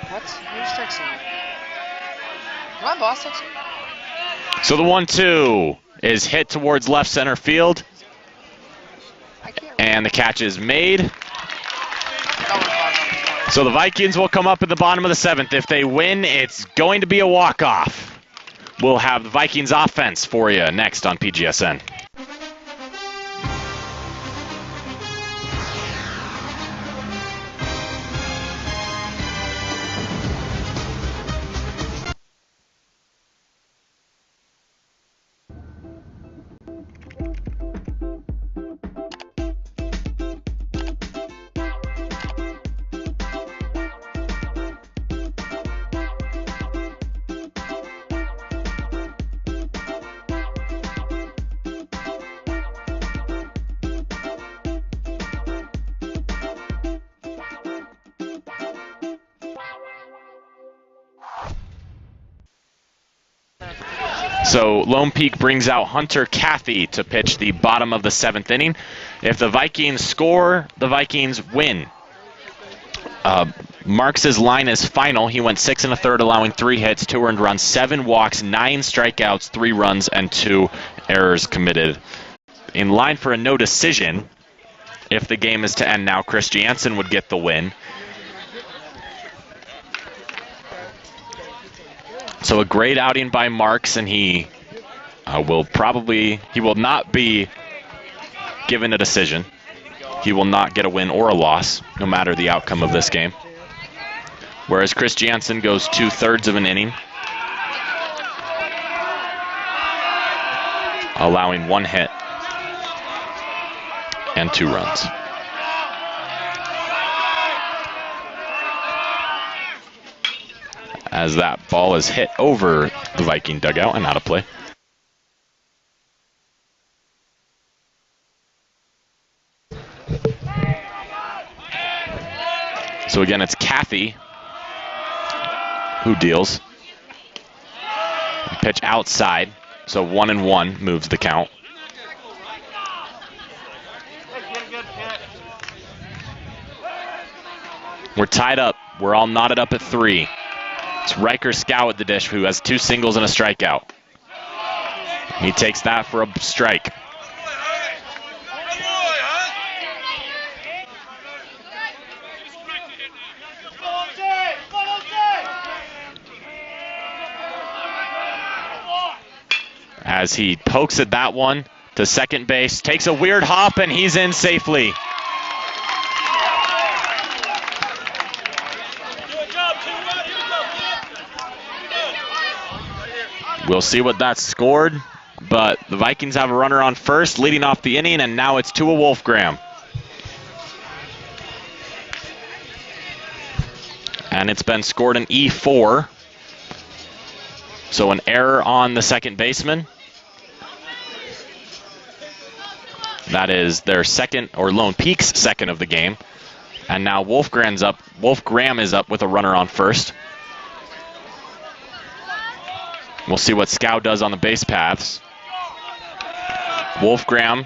What? Who's texting me? My boss texting me? So the 1-2 is hit towards left center field. And the catch is made. So the Vikings will come up in the bottom of the 7th. If they win, it's going to be a walk-off. We'll have the Vikings offense for you next on PGSN. So Lone Peak brings out Hunter Cathy to pitch the bottom of the 7th inning. If the Vikings score, the Vikings win. Marks' line is final. He went 6 1/3, allowing 3 hits, 2 earned runs, 7 walks, 9 strikeouts, 3 runs, and 2 errors committed. In line for a no decision, if the game is to end now, Chris Jansen would get the win. So a great outing by Marks, and he will not be given a decision. He will not get a win or a loss, no matter the outcome of this game. Whereas Chris Jansen goes 2/3 of an inning, allowing 1 hit and 2 runs. As that ball is hit over the Viking dugout and out of play. So again, it's Cathy who deals. Pitch outside, so 1-1 moves the count. We're tied up. We're all knotted up at 3. It's Riker Scow at the dish, who has 2 singles and a strikeout. He takes that for a strike. As he pokes at that one to second base, takes a weird hop, and he's in safely. We'll see what that's scored, but the Vikings have a runner on first, leading off the inning, and now it's Tua Wolfgram. and it's been scored an E4. So an error on the second baseman. That is their second, or Lone Peak's second of the game. And now Wolf Graham is up with a runner on first. We'll see what Scow does on the base paths. Wolf Graham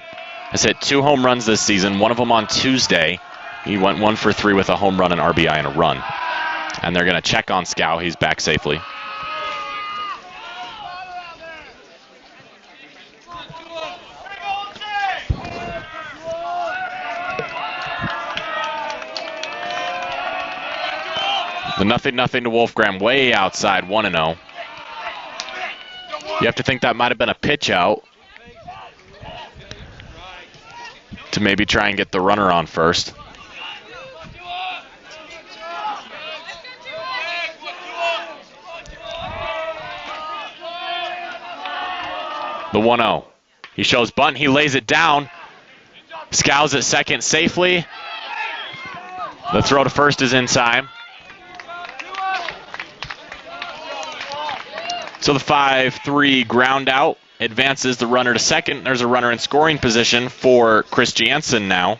has hit 2 home runs this season, one of them on Tuesday. He went 1 for 3 with a home run, an RBI, and a run. And they're going to check on Scow. He's back safely. The 0-0 to Wolf Graham, way outside, 1-0. You have to think that might have been a pitch out to maybe try and get the runner on first. The 1-0. He shows bunt, he lays it down. Scow's at second safely. The throw to first is in time. So the 5-3 ground out advances the runner to second. There's a runner in scoring position for Chris Jansen now.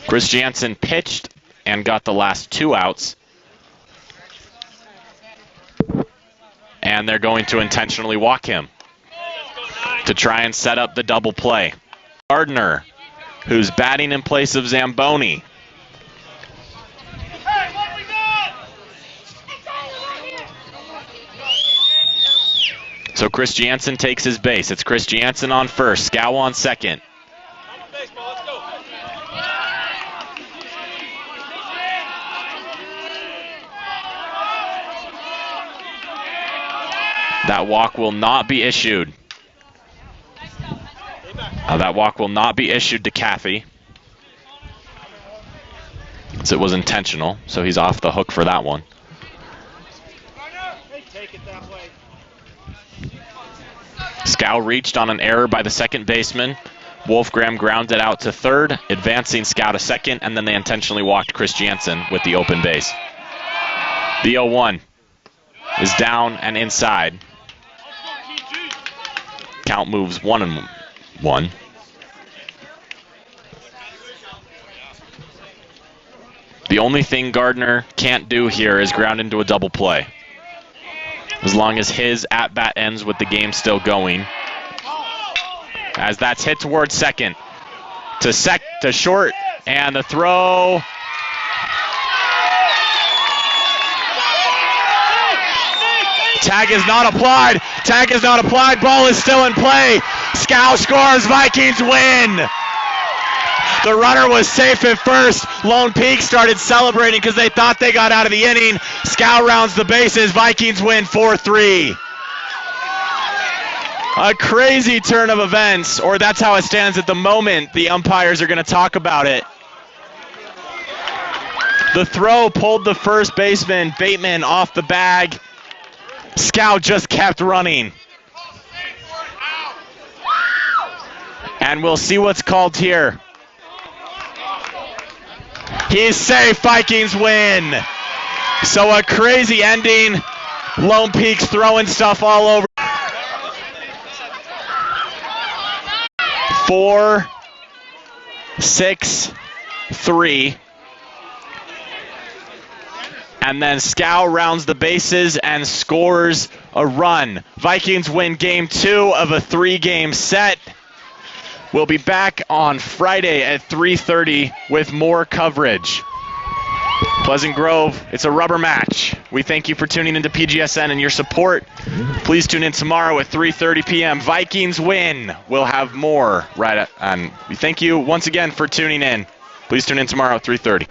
Chris Jansen pitched and got the last 2 outs. And they're going to intentionally walk him to try and set up the double play. Gardner, who's batting in place of Zamboni. So Chris Jansen takes his base. It's Chris Jansen on first, Scow on second. That walk will not be issued. That walk will not be issued to Caffey. As it was intentional, so he's off the hook for that one. Scow reached on an error by the second baseman. Wolf Graham grounded out to third, advancing Scow to second, and then they intentionally walked Chris Jansen with the open base. The 0-1 is down and inside. Count moves 1-1. The only thing Gardner can't do here is ground into a double play. As long as his at-bat ends with the game still going. As that's hit towards second. To short, and the throw. Tag is not applied. Tag is not applied. Ball is still in play. Scow scores. Vikings win. The runner was safe at first. Lone Peak started celebrating because they thought they got out of the inning. Scow rounds the bases. Vikings win 4-3. A crazy turn of events, or that's how it stands at the moment. The umpires are going to talk about it. The throw pulled the first baseman, Bateman, off the bag. Scow just kept running. And we'll see what's called here. He's safe. Vikings win. So a crazy ending. Lone Peak's throwing stuff all over. 4-6-3. And then Scow rounds the bases and scores a run. Vikings win game 2 of a 3-game set. We'll be back on Friday at 3:30 with more coverage. Pleasant Grove, it's a rubber match. We thank you for tuning into PGSN and your support. Please tune in tomorrow at 3:30 p.m. Vikings win. We'll have more and we thank you once again for tuning in. Please tune in tomorrow at 3:30.